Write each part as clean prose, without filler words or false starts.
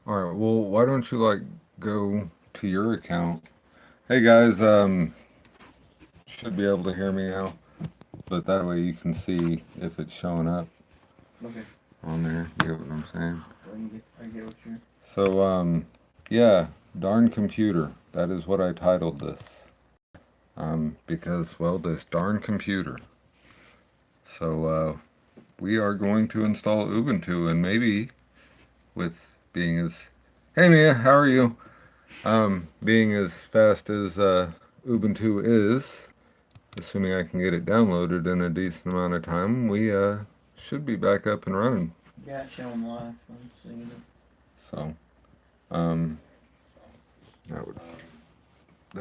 All right, well, why don't you like go to your account? Hey guys, should be able to hear me now, but that way you can see if it's showing up Okay. on there. You get what I'm saying? I get what you're. So, yeah, darn computer. That is what I titled this. Because, well, this darn computer. So, we are going to install Ubuntu, and maybe with being as, hey Mia, how are you? Being as fast as Ubuntu is, assuming I can get it downloaded in a decent amount of time, we should be back up and running. Yeah, it's showing live. I'm seeing it. So, um, that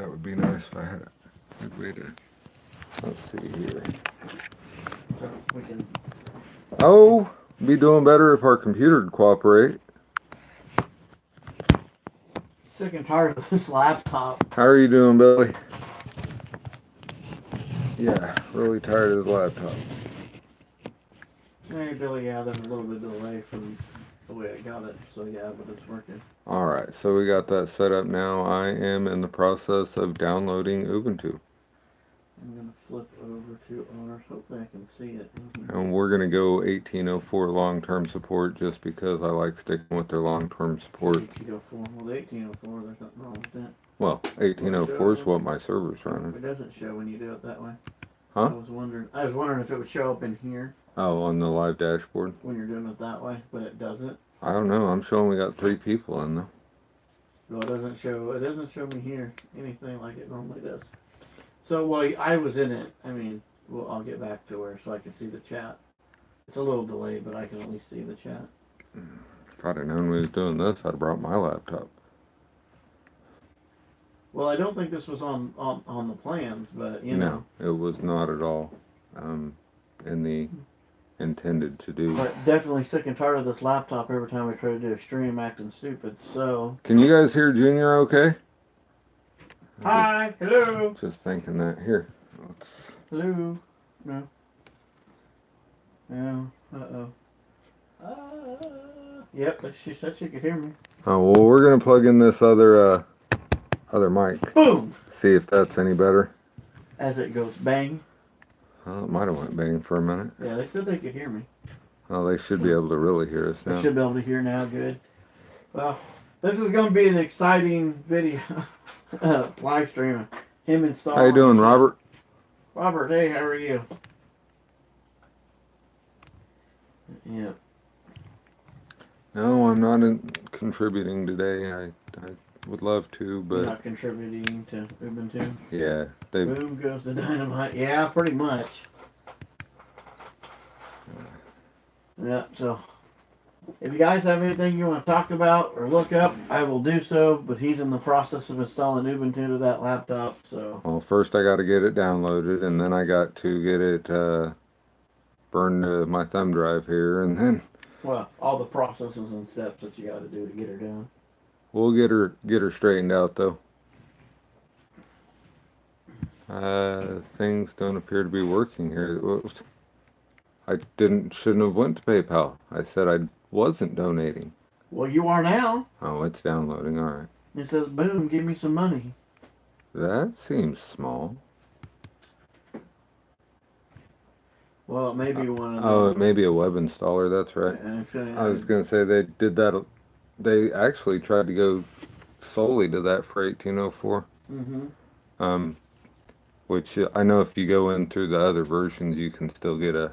would be nice if I had a good way to. Let's see here. So we can. Oh, be doing better if our computer would cooperate. Sick and tired of this laptop. How are you doing, Billy? Yeah, really tired of the laptop. Hey, Billy, yeah, there's a little bit of delay from the way I got it. So, yeah, but it's working. All right, so we got that set up now. I am in the process of downloading Ubuntu. I'm going to flip over to owners. Hopefully I can see it. And we're going to go 1804 long-term support just because I like sticking with their long-term support. 1804. Well, the 1804, there's nothing wrong with that. Well, 1804 is what my server's running. It doesn't show when you do it that way. Huh? I was wondering if it would show up in here. Oh, on the live dashboard? When you're doing it that way, but it doesn't. I don't know. I'm showing we got 3 people in though. Well, it doesn't show me here anything like it normally does. So, well, I was in it. I mean, well, I'll get back to where so I can see the chat. It's a little delayed, but I can at least see the chat. If I'd have known we was doing this, I'd have brought my laptop. Well, I don't think this was on the plans, but you know. No, it was not at all in the intended to do. But definitely sick and tired of this laptop every time I try to do a stream acting stupid, so. Can you guys hear Junior okay? Hi, hello. Just thinking that. Here. Hello. No. No. Yep, she said she could hear me. Oh, well, we're going to plug in this other mic. Boom! See if that's any better. As it goes bang. Well, it might have went bang for a minute. Yeah, they said they could hear me. Well, they should be able to really hear us now. They should be able to hear now, good. Well, this is going to be an exciting video. Live streaming. Him installing. How you doing, Robert? Robert, hey, how are you? Yeah. No, I'm not contributing today. I would love to, but... You're not contributing to Ubuntu? Yeah. Boom goes the dynamite. Yeah, pretty much. Yeah, so... If you guys have anything you want to talk about or look up, I will do so, but he's in the process of installing Ubuntu to that laptop, so... Well, first I got to get it downloaded, and then I got to get it burned to my thumb drive here, and then... Well, all the processes and steps that you got to do to get her done. We'll get her straightened out, though. Things don't appear to be working here. I shouldn't have went to PayPal. I said I wasn't donating. Well, you are now. Oh, it's downloading. All right. It says, boom, give me some money. That seems small. Well, it may be one of the... Oh, it may be a web installer. That's right. I was going to say they did that. They actually tried to go solely to that for 1804. Mm-hmm. Which I know if you go in through the other versions, you can still get a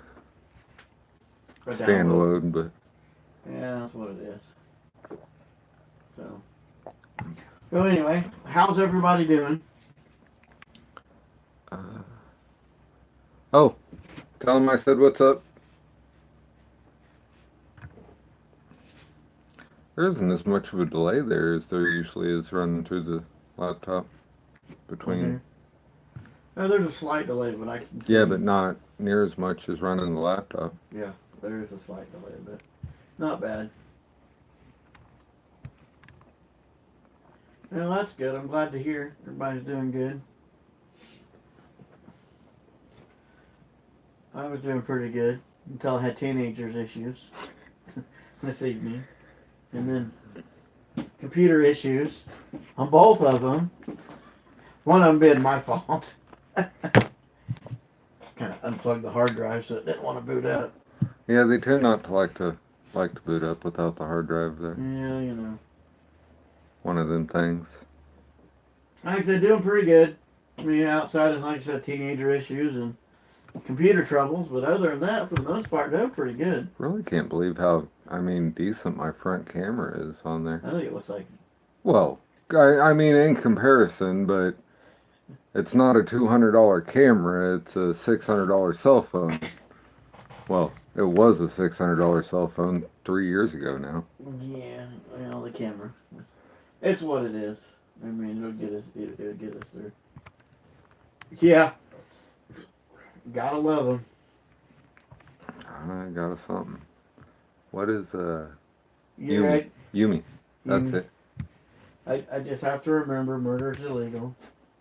standalone, but... Yeah, that's what it is. So anyway, how's everybody doing? Oh, tell them I said what's up. There isn't as much of a delay there as there usually is running through the laptop between. Oh, there's a slight delay, but I can see. Yeah, but not near as much as running the laptop. Yeah, there is a slight delay, but not bad. Well, that's good. I'm glad to hear everybody's doing good. I was doing pretty good until I had teenagers issues this evening. And then computer issues on both of them. One of them being my fault. Kind of unplugged the hard drive so it didn't want to boot up. Yeah, they tend not to like to boot up without the hard drive there. Yeah, you know. One of them things. Like I said, doing pretty good. I mean, outside of, like I said, teenager issues and computer troubles, but other than that, for the most part, doing pretty good. Really can't believe how, decent my front camera is on there. I think it looks like. Well, I mean, in comparison, but it's not a $200 camera, it's a $600 cell phone. Well, it was a $600 cell phone 3 years ago now. Yeah, well, the camera. It's what it is. I mean, it'll get us through. Yeah. Gotta love them. I got a something. What is, You're right. Yumi. That's Yumi. it. I just have to remember murder is illegal.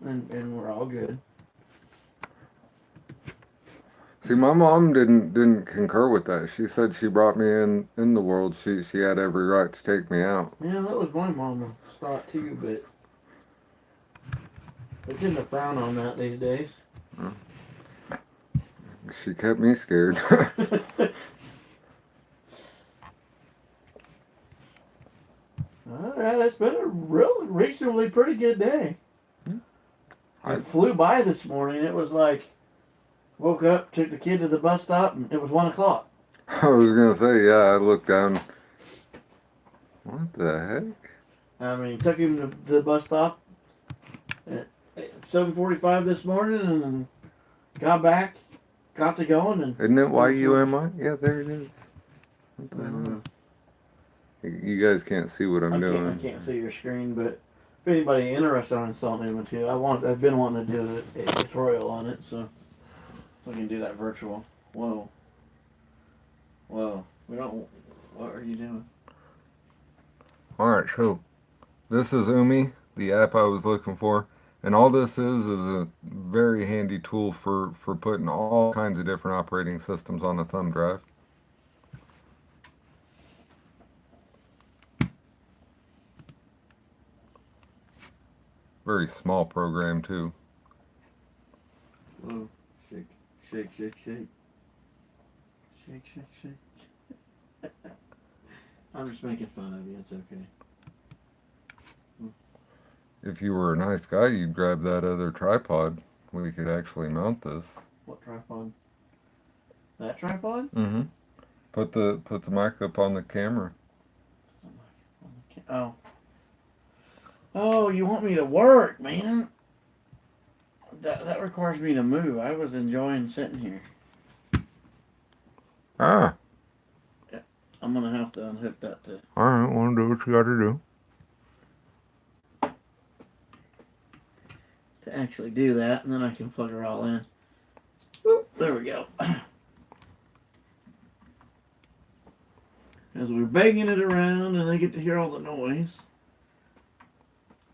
And we're all good. See, my mom didn't concur with that. She said she brought me in the world. She had every right to take me out. Yeah, that was my mama's thought too, but they tend to frown on that these days. She kept me scared. Alright, it's been a really reasonably pretty good day. I- It flew by this morning. It was like, woke up, took the kid to the bus stop, and it was 1 o'clock. I was gonna say, yeah, I looked down. What the heck? I mean, took him to the bus stop at 7:45 this morning, and got back, got to going, and Isn't it YUMI? Yeah, there it is. What the hell? You guys can't see what I'm doing. I can't see your screen, but if anybody interested in installing Ubuntu, I've been wanting to do a tutorial on it, so we can do that virtual. Whoa. We don't. What are you doing? Alright, so this is Umi, the app I was looking for. And all this is a very handy tool for putting all kinds of different operating systems on a thumb drive. Very small program too. Whoa. Shake, shake, shake, shake. Shake, shake, shake. I'm just making fun of you, it's okay. If you were a nice guy, you'd grab that other tripod. We could actually mount this. What tripod? That tripod? Mm-hmm. Put the mic up on the camera. Oh. Oh, you want me to work, man? That requires me to move. I was enjoying sitting here. Ah. I'm gonna have to unhook that too. Alright, wanna do what you gotta do. To actually do that, and then I can plug her all in. Oop, there we go. As we're banging it around and they get to hear all the noise.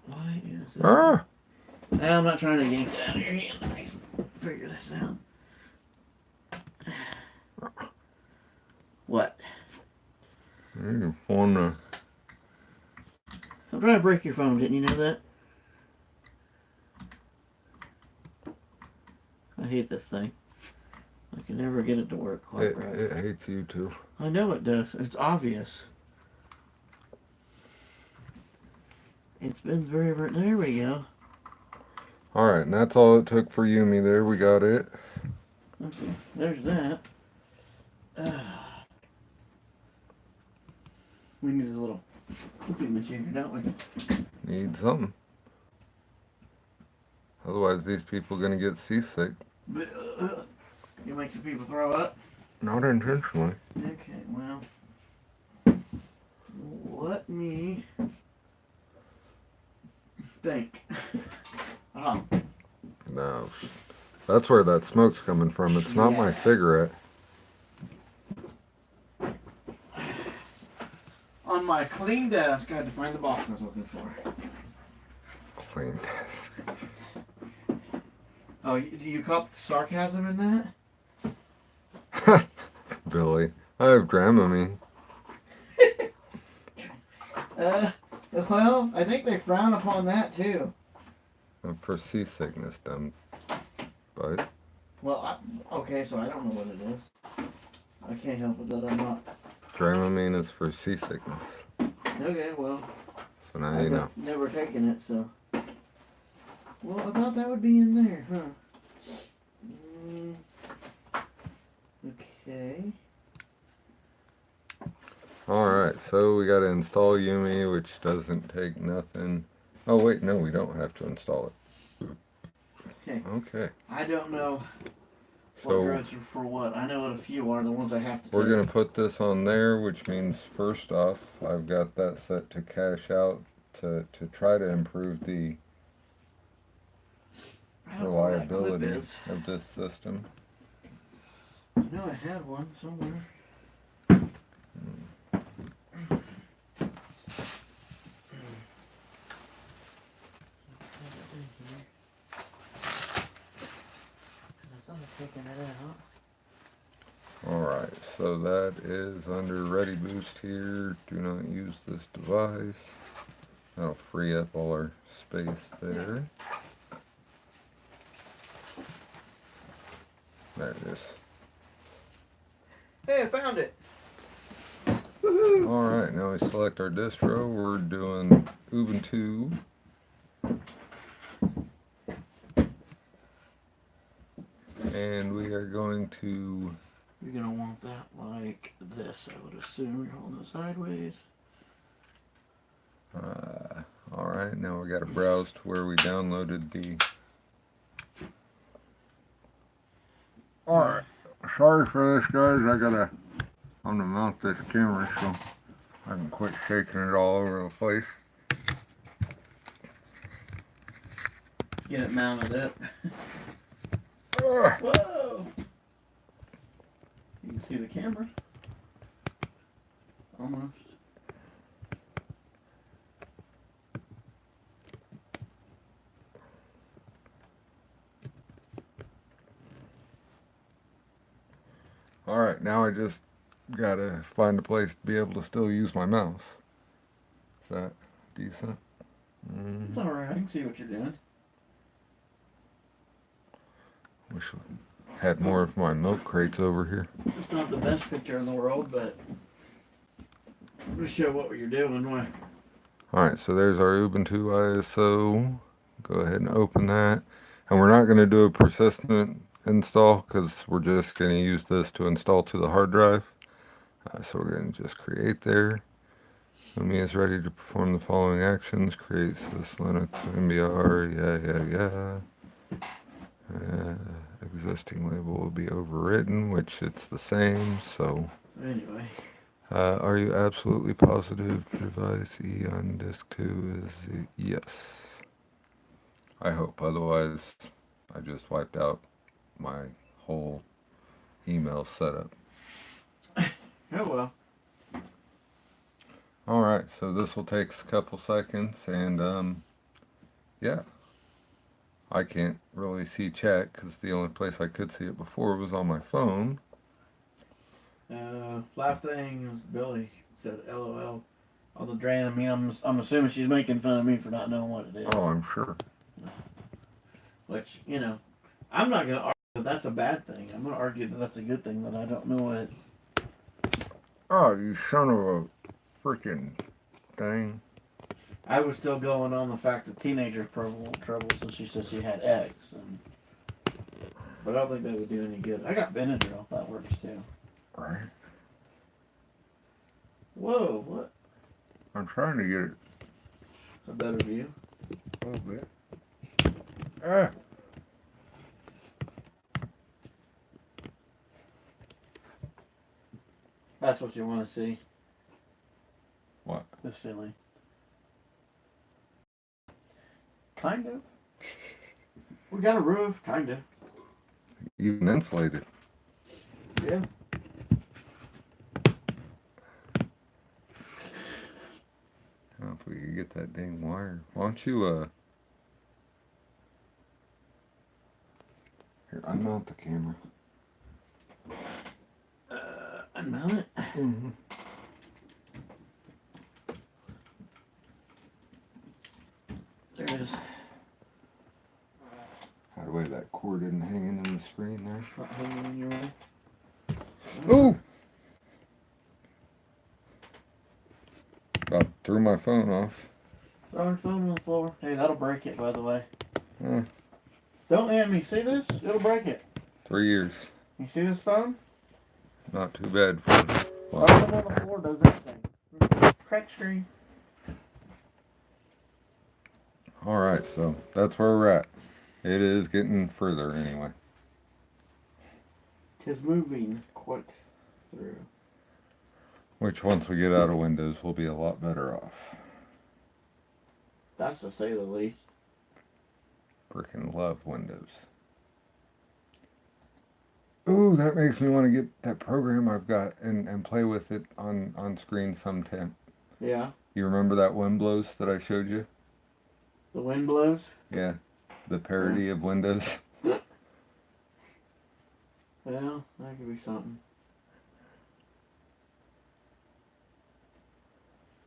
Why is it? Ah. I'm not trying to yank that out of your hand. Let me figure this out. What? You wanna... I'm trying to break your phone, didn't you know that? I hate this thing. I can never get it to work quite right. It hates you too. I know it does. It's obvious. It's been very, very... There we go. Alright, and that's all it took for Yumi there. We got it. Okay, there's that. We need a little cooking material, don't we? Need something. Otherwise, these people are gonna get seasick. You make some people throw up? Not intentionally. Okay, well... Let me... think. Oh. No. That's where that smoke's coming from. It's not my cigarette. On my clean desk, I had to find the box I was looking for. Clean. Oh, do you caught the sarcasm in that? Billy. I have Dramamine. Well, I think they frown upon that too. For seasickness, dumb. But Well, okay, so I don't know what it is. I can't help it that I'm not. Dramamine is for seasickness. Okay, well, So now you know. never taken it, so. Well, I thought that would be in there, huh? Okay. Alright, so we gotta install Yumi, which doesn't take nothing. Oh wait, no, we don't have to install it. Okay. Okay. I don't know what So drugs are for what. I know what a few are, the ones I have to we're take. gonna put this on there, which means first off, I've got that set to cash out to try to improve the I don't know where that clip reliability is. of this system. I know I had one somewhere. Alright, so that is under Ready Boost here. Do not use this device. That'll free up all our space there. There it is. Hey, I found it. Alright, now we select our distro. We're doing Ubuntu. And we are going to... You're going to want that like this, I would assume. You're holding it sideways. Alright, now we got to browse to where we downloaded the... Alright, sorry for this guys, I'm gonna mount this camera so I can quit shaking it all over the place. Get it mounted up. Whoa! You can see the camera. Almost. Alright, now I just gotta find a place to be able to still use my mouse. Is that decent? It's alright, I can see what you're doing. Wish I had more of my milk crates over here. It's not the best picture in the world, but it'll show what you're doing. Why? Alright, so there's our Ubuntu ISO. Go ahead and open that. And we're not going to do a persistent install because we're just going to use this to install to the hard drive. So we're going to just create there. Umi is ready to perform the following actions. Create sys Linux MBR. Existing label will be overwritten, which it's the same. So Anyway. are you absolutely positive device E on disk 2 is yes? I hope, otherwise I just wiped out my whole email setup. Oh well. Alright, so this will take a couple seconds and yeah. I can't really see chat because the only place I could see it before was on my phone. Last thing is Billy said LOL on the drain. I mean, I'm assuming she's making fun of me for not knowing what it is. Oh, I'm sure. Which, you know, I'm not going to argue that that's a bad thing. I'm going to argue that that's a good thing that I don't know it. Oh, you son of a freaking thing. I was still going on the fact that teenagers trouble, so she said she had X. But I don't think that would do any good. I got Benadryl. That works too. Right. Whoa, what? I'm trying to get it A better view. a little bit. Ah. That's what you want to see. What? The ceiling. Kind of. We got a roof, kind of. Even insulated. Yeah. Oh, if we could get that dang wire. Why don't you, here, unmount the camera. Unmount it? Mm-hmm. is. By the way, that cord isn't hanging in the screen there. Not hanging in your way. Ooh! About threw my phone off. Throwing phone on the floor. Hey, that'll break it, by the way. Eh, Don't hand me. See this? It'll break it. 3 years. You see this phone? Not too bad for Well, on the floor does everything. Crack screen. Alright, so that's where we're at. It is getting further anyway. 'Tis moving quite through. Which once we get out of Windows, we'll be a lot better off. That's to say the least. Freaking love Windows. Ooh, that makes me want to get that program I've got and play with it on screen sometime. Yeah. You remember that wind blows that I showed you? The wind blows. Yeah. The parody of Windows. Well, that could be something.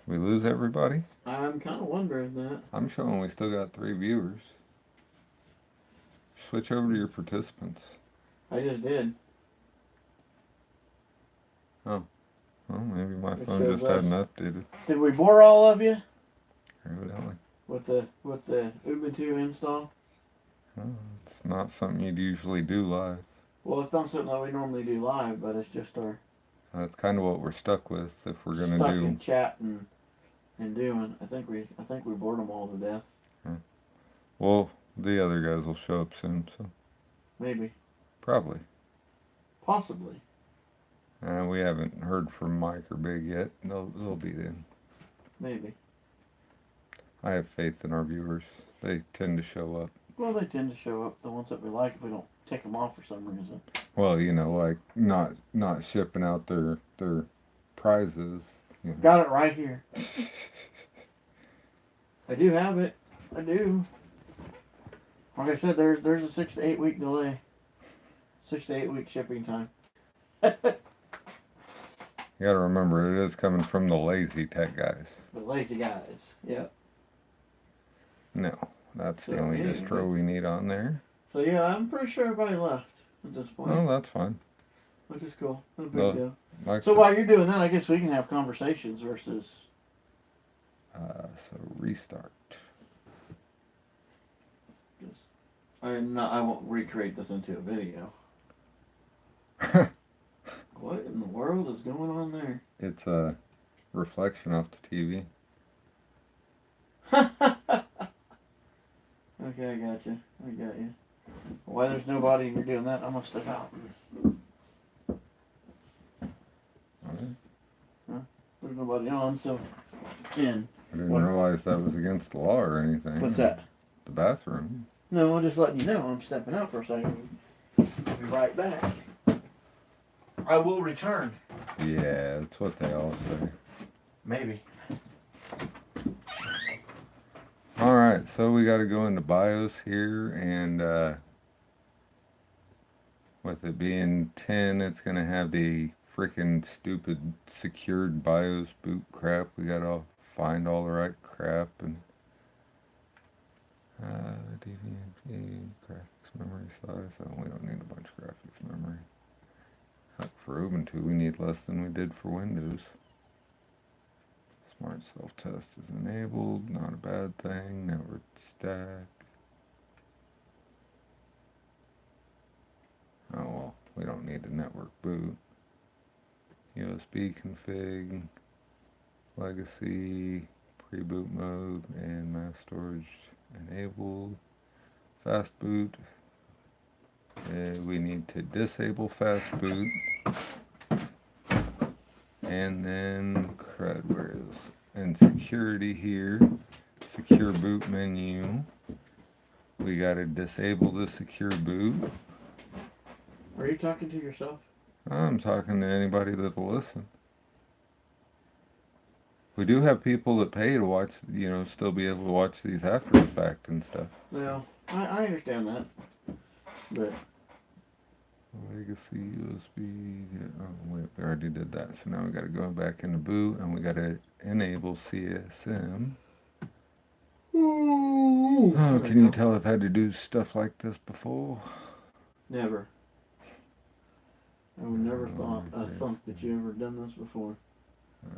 We lose everybody? I'm kind of wondering that. I'm showing we still got 3 viewers. Switch over to your participants. I just did. Well, maybe my It phone shows just hadn't us. updated. Did we bore all of you Evidently. with the Ubuntu install? Oh, it's not something you'd usually do live. Well, it's not something that we normally do live, but it's just our That's kind of what we're stuck with if we're gonna stuck do. in chat and doing. I think we bored them all to death. Well, the other guys will show up soon, so Maybe, probably. possibly. We haven't heard from Mike or Big yet. They'll be in. Maybe. I have faith in our viewers. They tend to show up. Well, they tend to show up, the ones that we like, if we don't take them off for some reason. Well, like not shipping out their prizes. You know. Got it right here. I do have it. I do. Like I said, there's a 6 to 8 week delay. 6 to 8 week shipping time. You gotta remember, it is coming from the lazy tech guys. The lazy guys. Yep. No, that's So, the only yeah, distro we need on there. So yeah, I'm pretty sure everybody left at this point. Oh, that's fine. Which is cool. No big No, deal. Like So while you're doing that, I guess we can have conversations versus. so restart. I won't recreate this into a video. What in the world is going on there? It's a reflection off the TV. Okay, I got you. I got you. Why there's nobody and you're doing that, I'm gonna step out. Alright. There's nobody on, so in. I didn't What? realize that was against the law or anything. What's that? The bathroom. No, I'm just letting you know I'm stepping out for a second. I'll be right back. I will return. Yeah, that's what they all say. Maybe. Alright, so we gotta go into BIOS here, and with it being 10, it's gonna have the freaking stupid secured BIOS boot crap. We gotta find all the right crap, and DVMP, graphics memory size. Oh, we don't need a bunch of graphics memory. Heck, for Ubuntu, we need less than we did for Windows. Smart self-test is enabled, not a bad thing. Network stack. Oh well, we don't need a network boot. USB config, legacy, pre-boot mode, and mass storage enabled. Fast boot. We need to disable fast boot. And then crud, where is in security here, secure boot menu. We gotta disable the secure boot. Are you talking to yourself? I'm talking to anybody that'll listen. We do have people that pay to watch, still be able to watch these after the fact and stuff. Well, I understand that. But Legacy USB. Oh wait, we already did that. So now we got to go back into boot, and we got to enable CSM. Ooh, Oh, there we can you go. tell I've had to do stuff like this before? Never. I would never Oh, thunk that you ever done this before. So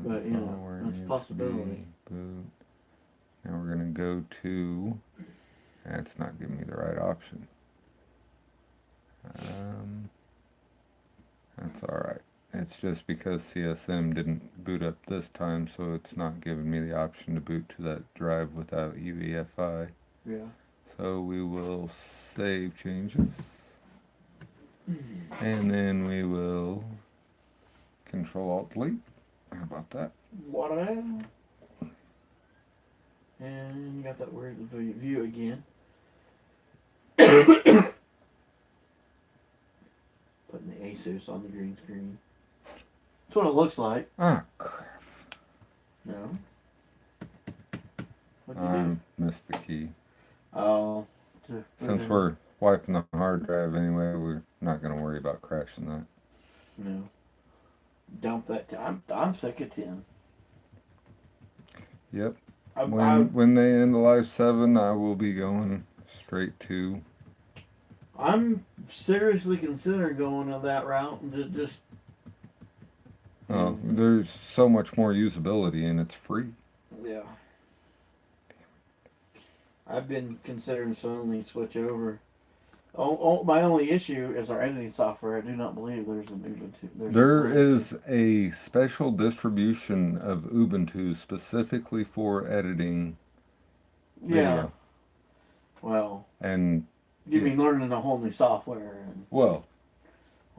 But, that's you not know, where it that's a needs to possibility. be. Boot. Now we're gonna go to. That's not giving me the right option. That's all right. It's just because CSM didn't boot up this time, so it's not giving me the option to boot to that drive without UEFI. Yeah. So we will save changes. And then we will Control Alt Delete. How about that? Whatever. And you got that weird view again. Putting the Asus on the green screen. That's what it looks like. Ah, crap. No. What'd you I do? missed the key. Oh. Since we're wiping the hard drive anyway, we're not going to worry about crashing that. No. Dump that. I'm sick of 10. Yep. When they end Life 7, I will be going straight to. I'm seriously considering going on that route and just. Oh, there's so much more usability and it's free. Yeah. I've been considering suddenly switch over. My only issue is our editing software. I do not believe there's an Ubuntu. There is a special distribution of Ubuntu specifically for editing video. Yeah. Well. And you mean learning a whole new software? Well,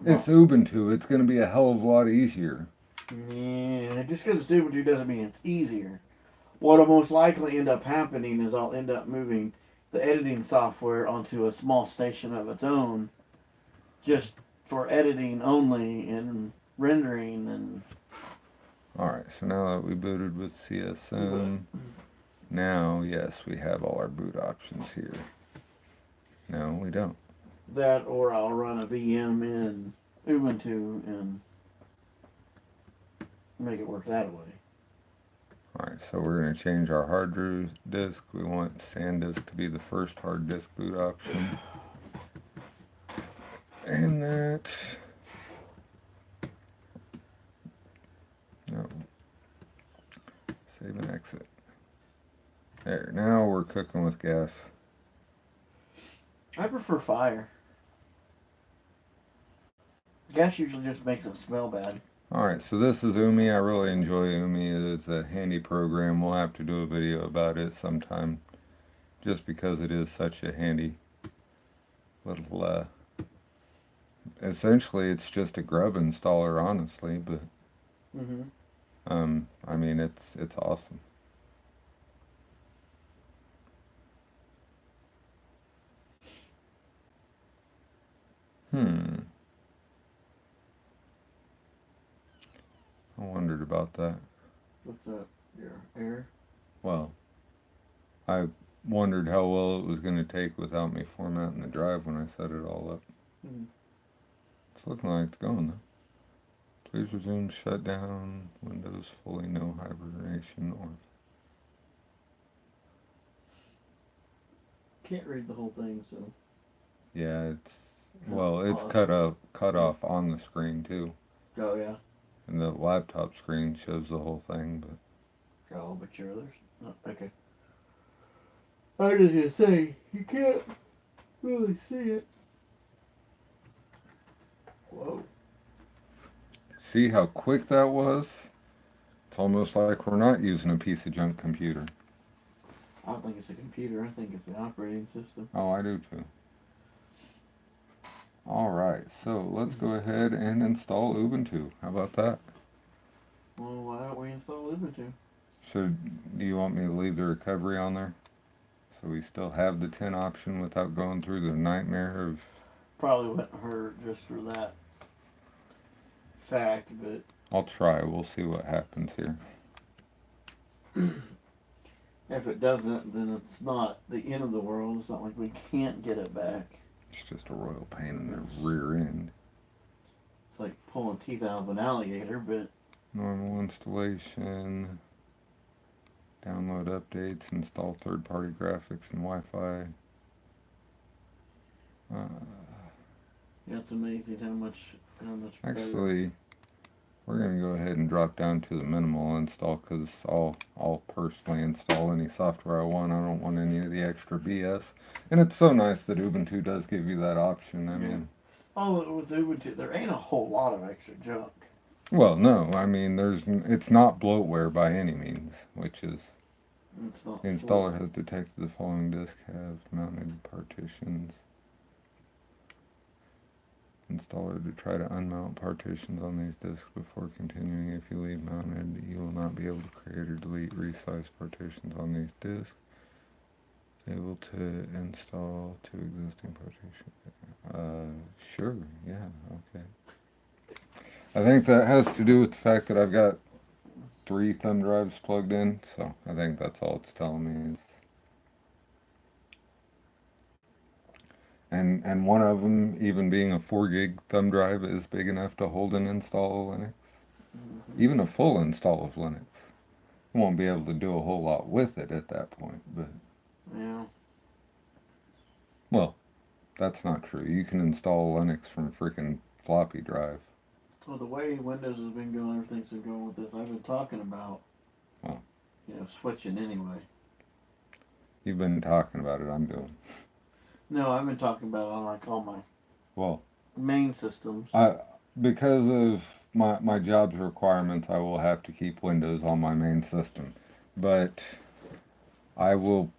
it's Ubuntu. It's going to be a hell of a lot easier. Yeah, just because it's Ubuntu doesn't mean it's easier. What'll most likely end up happening is I'll end up moving the editing software onto a small station of its own, just for editing only and rendering and. All right, so now that we booted with CSM, now yes, we have all our boot options here. No, we don't. That, or I'll run a VM in Ubuntu and make it work that way. Alright, so we're going to change our hard disk. We want SanDisk to be the first hard disk boot option. And that... No. Save and exit. There, now we're cooking with gas. I prefer fire. Gas usually just makes it smell bad. Alright, so this is Umi. I really enjoy Umi. It is a handy program. We'll have to do a video about it sometime, just because it is such a handy little, essentially it's just a grub installer, honestly, but, I mean, it's awesome. I wondered about that. What's that? Your air? Well, I wondered how well it was going to take without me formatting the drive when I set it all up. It's looking like it's going though. Please resume shutdown. Windows fully no hibernation or. Can't read the whole thing, so. Yeah, it's cut off on the screen too. Oh yeah. And the laptop screen shows the whole thing, but. Oh, but your others. Oh, okay. I was just gonna say you can't really see it. Whoa. See how quick that was? It's almost like we're not using a piece of junk computer. I don't think it's a computer. I think it's the operating system. Oh, I do too. Alright, so let's go ahead and install Ubuntu. How about that? Well, why don't we install Ubuntu? Do you want me to leave the recovery on there? So we still have the 10 option without going through the nightmare of... Probably wouldn't hurt just for that fact, but... I'll try. We'll see what happens here. If it doesn't, then it's not the end of the world. It's not like we can't get it back. It's just a royal pain in the rear end. It's like pulling teeth out of an alligator, but... Normal installation. Download updates, install third-party graphics and Wi-Fi. Yeah, it's amazing how much better. Actually, we're going to go ahead and drop down to the minimal install because I'll personally install any software I want. I don't want any of the extra BS. And it's so nice that Ubuntu does give you that option. I mean, with Ubuntu, there ain't a whole lot of extra junk. well, no, I mean, it's not bloatware by any means, which is It's not the installer has detected the following disk have mounted partitions. Installer to try to unmount partitions on these disks before continuing. If you leave mounted, you will not be able to create or delete resize partitions on these disks. Able to install two existing partitions. Sure, yeah, okay. I think that has to do with the fact that I've got 3 thumb drives plugged in, so I think that's all it's telling me is. And one of them, even being a 4 gig thumb drive, is big enough to hold and install Linux. Mm-hmm. Even a full install of Linux. You won't be able to do a whole lot with it at that point, but. Yeah. Well, that's not true. You can install Linux from freaking floppy drive. Well, the way Windows has been going, everything's been going with this. I've been talking about, Well, switching anyway. you've been talking about it. I'm doing. No, I've been talking about it on all my main systems. Because of my job's requirements, I will have to keep Windows on my main system. But I will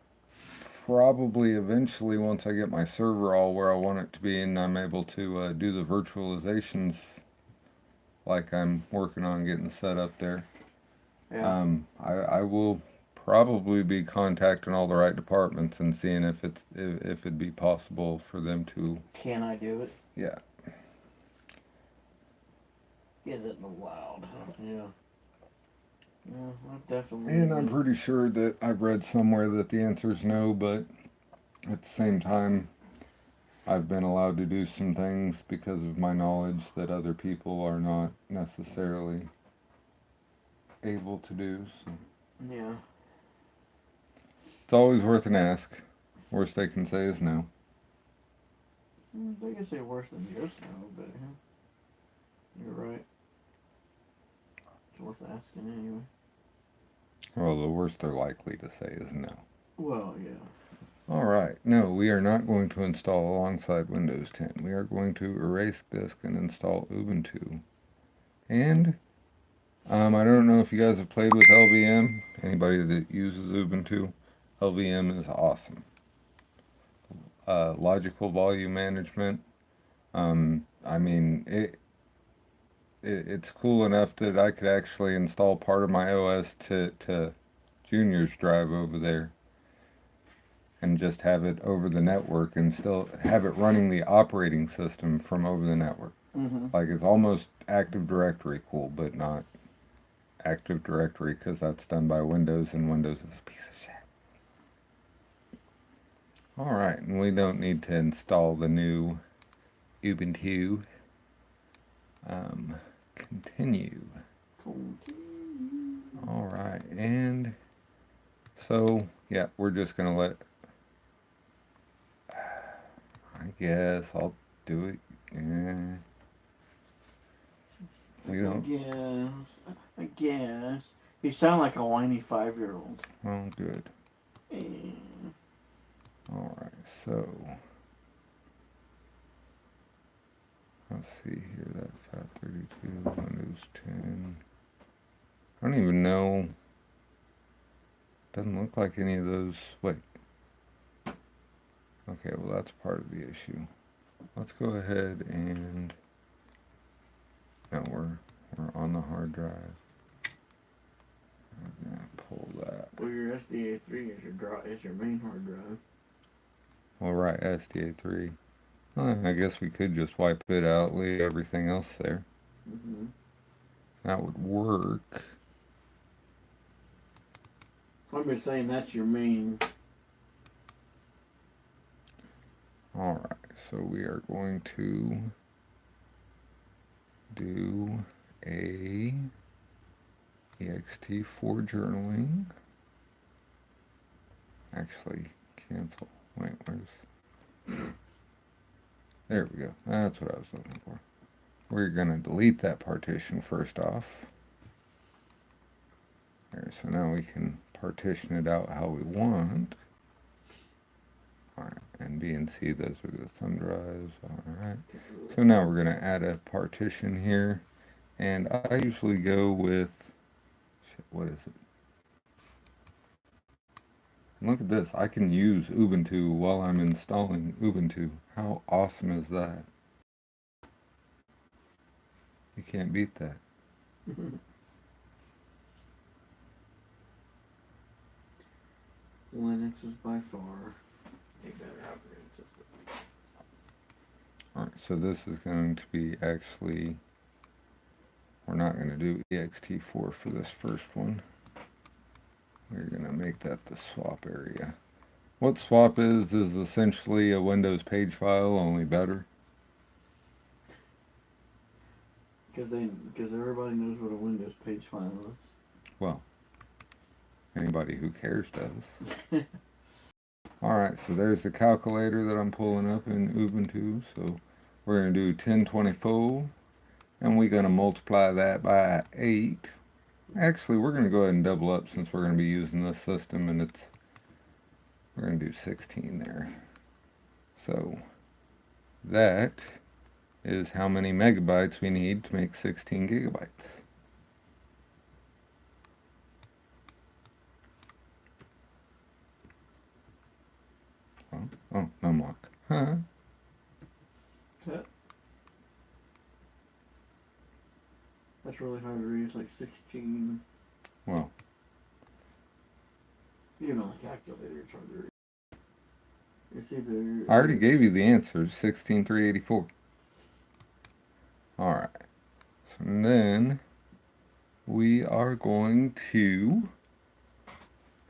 probably eventually, once I get my server all where I want it to be and I'm able to do the virtualizations like I'm working on getting set up there, Yeah. I will probably be contacting all the right departments and seeing if it'd be possible for them to. Can I do it? Yeah. Is it allowed? Yeah. Yeah, I've definitely. And I'm pretty sure that I've read somewhere that the answer is no, but at the same time, I've been allowed to do some things because of my knowledge that other people are not necessarily able to do. So. Yeah. It's always worth an ask. Worst they can say is no. They can say worse than just no, but yeah. You're right. It's worth asking anyway. Well, the worst they're likely to say is no. Well, yeah. Alright, no, we are not going to install alongside Windows 10. We are going to erase disk and install Ubuntu. And, I don't know if you guys have played with LVM. Anybody that uses Ubuntu, LVM is awesome. Logical volume management. I mean, it's cool enough that I could actually install part of my OS to Junior's drive over there and just have it over the network and still have it running the operating system from over the network. Mm-hmm. Like it's almost Active Directory cool, but not Active Directory because that's done by Windows and Windows is a piece of shit. Alright, and we don't need to install the new Ubuntu. Continue. Alright, and so, yeah, we're just gonna let, I guess I'll do it. Yeah. We don't. I guess. You sound like a whiny 5-year-old. Oh, good. Alright, so. Let's see here, that FAT32, Windows 10. I don't even know. Doesn't look like any of those. Wait. Okay, well, that's part of the issue. Let's go ahead and. No, we're on the hard drive. I'm gonna pull that. Well, your SDA3 is your main hard drive. All right, SDA3. I guess we could just wipe it out, leave everything else there. Mm-hmm. That would work. I'm just saying that's your main. Alright, so we are going to do a ext4 journaling. actually cancel. Wait, there we go. That's what I was looking for. We're going to delete that partition first off. There, so now we can partition it out how we want. Alright, and B and C, those are the thumb drives. Alright, so now we're going to add a partition here. And I usually go with, what is it? Look at this, I can use Ubuntu while I'm installing Ubuntu. How awesome is that? You can't beat that. Linux is by far a better operating system. Alright, so this is going to be actually, we're not going to do ext4 for this first one. We're going to make that the swap area. What swap is essentially a Windows page file, only better. Because everybody knows what a Windows page file is. Well, anybody who cares does. Alright, so there's the calculator that I'm pulling up in Ubuntu. So we're going to do 1024, and we're going to multiply that by 8. Actually, we're going to go ahead and double up since we're going to be using this system, and we're going to do 16 there. So that is how many megabytes we need to make 16 gigabytes. Oh, no mock. Huh? Okay. That's really hard to read. It's like 16. Well, even on a calculator, it's hard to read. It's either. I already gave you the answer, 16,384. Alright. So then we are going to,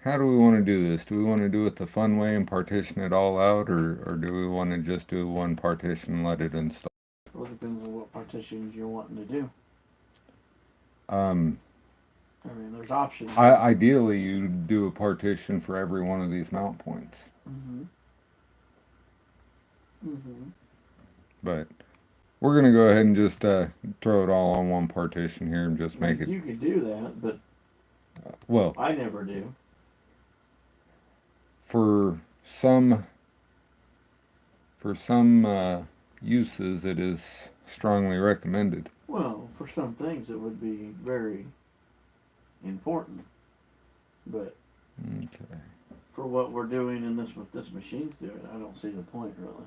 how do we want to do this? Do we want to do it the fun way and partition it all out, or do we want to just do one partition and let it install? Well, it depends on what partitions you're wanting to do. I mean, there's options. Ideally, you do a partition for every one of these mount points. But we're going to go ahead and just throw it all on one partition here and just make it. You could do that, but well, I never do. For some uses, it is strongly recommended. Well, for some things, it would be very important, but okay, for what we're doing and what this machine's doing, I don't see the point really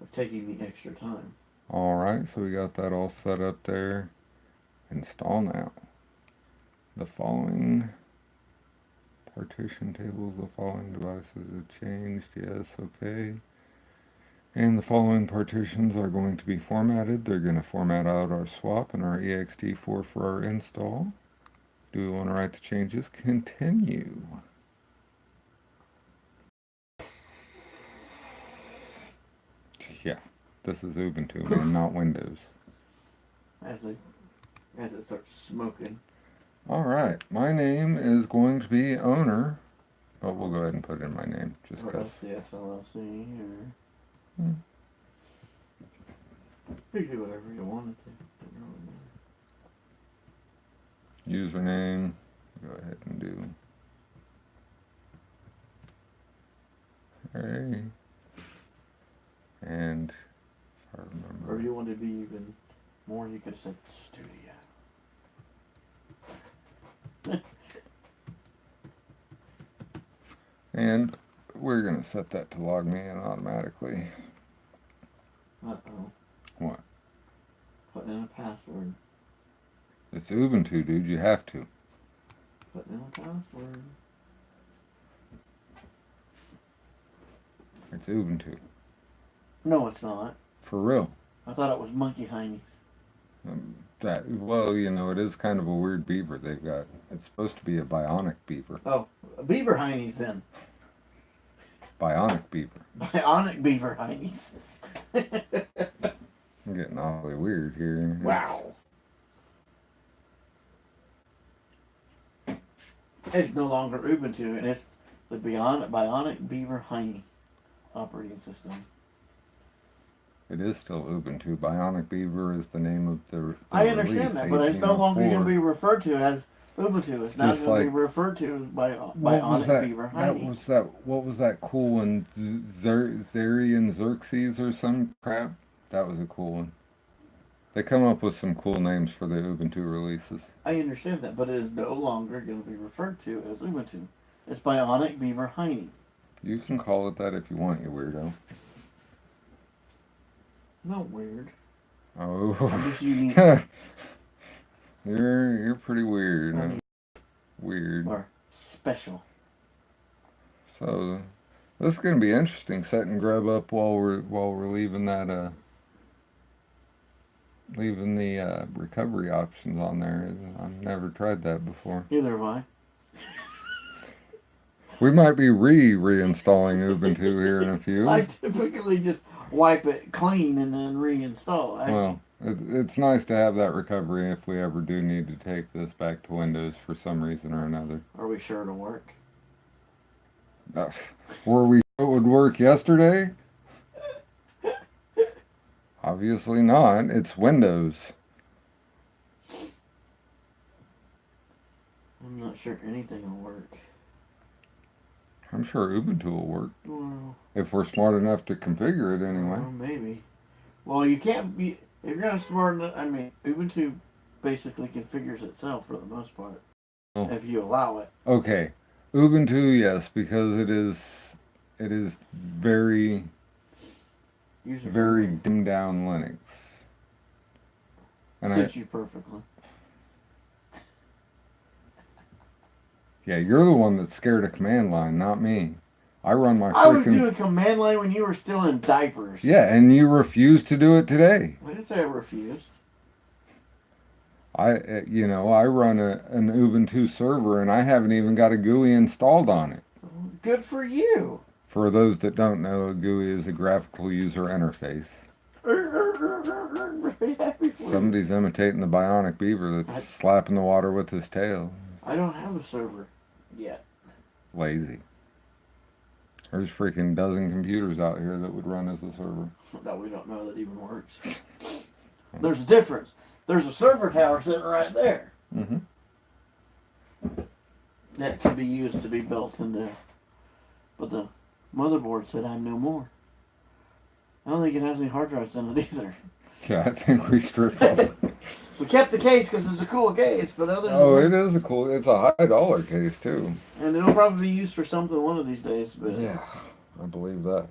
of taking the extra time. All right, so we got that all set up there. Install now. The following partition tables, the following devices have changed. Yes, okay. And the following partitions are going to be formatted. They're going to format out our swap and our ext4 for our install. Do we want to write the changes? Continue. Yeah, this is Ubuntu, man, not Windows. As it starts smoking. Alright, my name is going to be owner. Oh, we'll go ahead and put in my name, just because. Yes, LLC, or... You can do whatever you wanted to. Username, go ahead and do. Hey. And, if I remember. Or if you want to be even more, you could have said studio. And we're going to set that to log me in automatically. Uh-oh. What? Putting in a password. It's Ubuntu, dude. You have to. Putting in a password. It's Ubuntu. No, it's not. For real. I thought it was monkey heinies. Well, you know, it is kind of a weird beaver they've got. It's supposed to be a bionic beaver. Oh, beaver heinies then. Bionic beaver. Bionic beaver heinies. I'm getting awfully weird here. Wow. It's no longer Ubuntu, and The Bionic Beaver Heine operating system. It is still Ubuntu. Bionic Beaver is the name of the I release, understand that, but it's no longer going to 1804. be referred to as Ubuntu. It's now Just going to be like- referred to as What was Bionic that? Beaver That Heine. was that. What was that cool one? Zarian Xerxes or some crap. That was a cool one. They come up with some cool names for the Ubuntu releases. I understand that, but it is no longer going to be referred to as Ubuntu. It's Bionic Beaver Heine. You can call it that if you want, you weirdo. Not weird. I'm Oh, just unique. you're pretty weird. I mean, Weird. or special. So this is gonna be interesting. Setting Grub up while we're leaving that leaving the recovery options on there. I've never tried that before. Neither have I. We might be reinstalling Ubuntu here in a few. I typically just wipe it clean and then reinstall. Well, it's nice to have that recovery if we ever do need to take this back to Windows for some reason or another. Are we sure it'll work? Were we sure it would work yesterday? Obviously not. It's Windows. I'm not sure anything will work. I'm sure Ubuntu will work. Well, If we're smart enough to configure it anyway. well, maybe. Well, you can't be. If you're not smart enough, I mean, Ubuntu basically configures itself for the most part. Oh. If you allow it. Okay. Ubuntu, yes, because it is very User-friendly. dimmed down Linux. And Suits you perfectly. yeah, you're the one that's scared of command line, not me. I run my I was freaking doing command line when you were still in diapers. yeah, and you refuse to do it today. I didn't say I refused. I run an Ubuntu server and I haven't even got a GUI installed on it. Good for you. For those that don't know, a GUI is a graphical user interface. Very happy for you. Somebody's imitating the Bionic Beaver that's slapping the water with his tail. I don't have a server yet. Lazy. There's freaking dozen computers out here that would run as a server. That we don't know that even works. There's a difference. There's a server tower sitting right there Mm-hmm. that could be used to be built into. But the motherboard said I'm no more. I don't think it has any hard drives in it either. Yeah, I think we stripped off. We kept the case because it's a cool case, but other than Oh, that, it is it's a high dollar case too. and it'll probably be used for something one of these days. But Yeah, I believe that.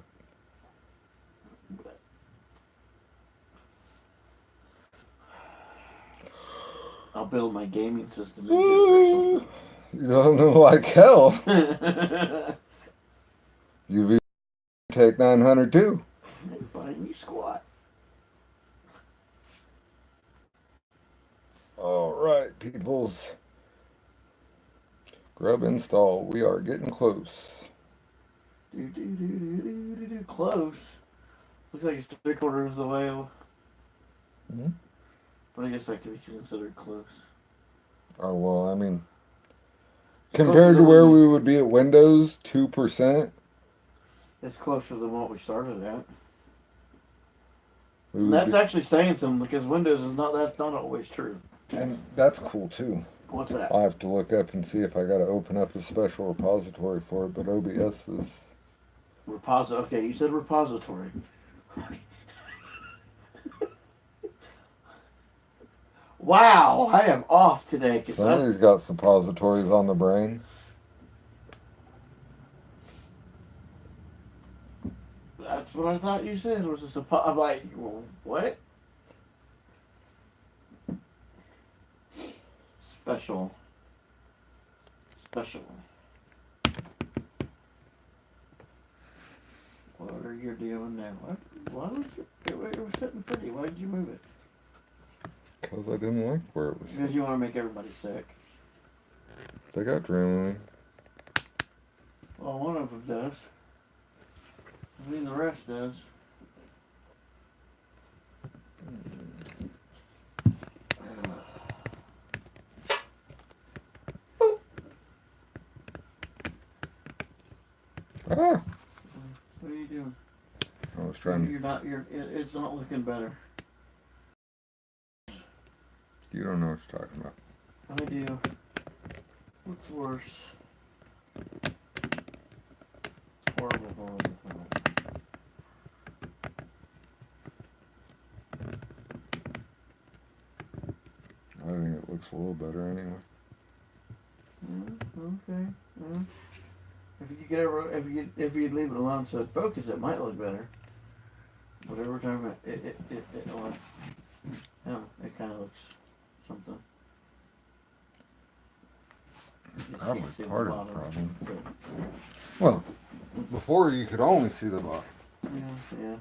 I'll build my gaming system into it or You don't know like hell. something. You be take 900 too. Fine, you squat. All right, peoples. Grub install. We are getting close. Close. Looks like it's 3/4 of the way. Mhm. But I guess that could be considered close. Oh well, I mean, It's compared closer to where than we would be at Windows, 2%. It's closer than what we started at. We would That's be- actually saying something because Windows is not. That's not always true. and that's cool too. What's that? I'll have to look up and see if I got to open up a special repository for it. But OBS is. Okay, you said repository. Wow, I am off today. Somebody's got suppositories on the brain. That's what I thought you said was a I'm like, well, what? Special. What are you doing now? Why was it was sitting pretty? Why did you move it? Because I didn't like where it was. Because you want to make everybody sick. They got Dramamine. Well, one of them does. I mean, the rest does. Ah! What are you doing? I was trying. It's not looking better. You don't know what you're talking about. I do. What's worse? Horrible, horrible, horrible. I think it looks a little better anyway. Okay. If you'd leave it alone so it focus, it might look better. Whatever we're talking about, it kind of looks something. You just Probably can't see the part of the bottom, problem. but- Well, before you could only see the bottom. Yeah.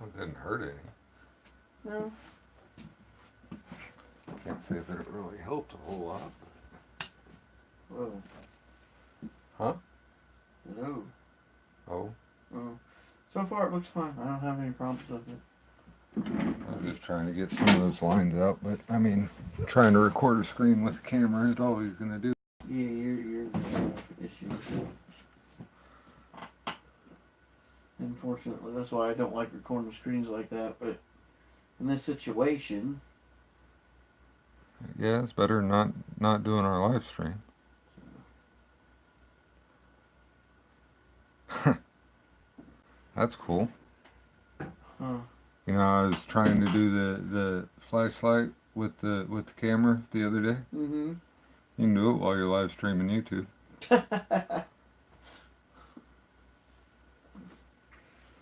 It didn't hurt any. No. Can't say that it really helped a whole lot. Whoa. Huh? No. Oh, Oh. So far it looks fine. I don't have any problems with it. I'm just trying to get some of those lines out, but I mean, trying to record a screen with a camera is always going to do. Yeah, you're issues. Unfortunately, that's why I don't like recording screens like that. But in this situation, Yeah, it's better not doing our live stream. That's cool. huh? You know, I was trying to do the flashlight with the camera the other day. Mm-hmm. You can do it while you're live streaming YouTube.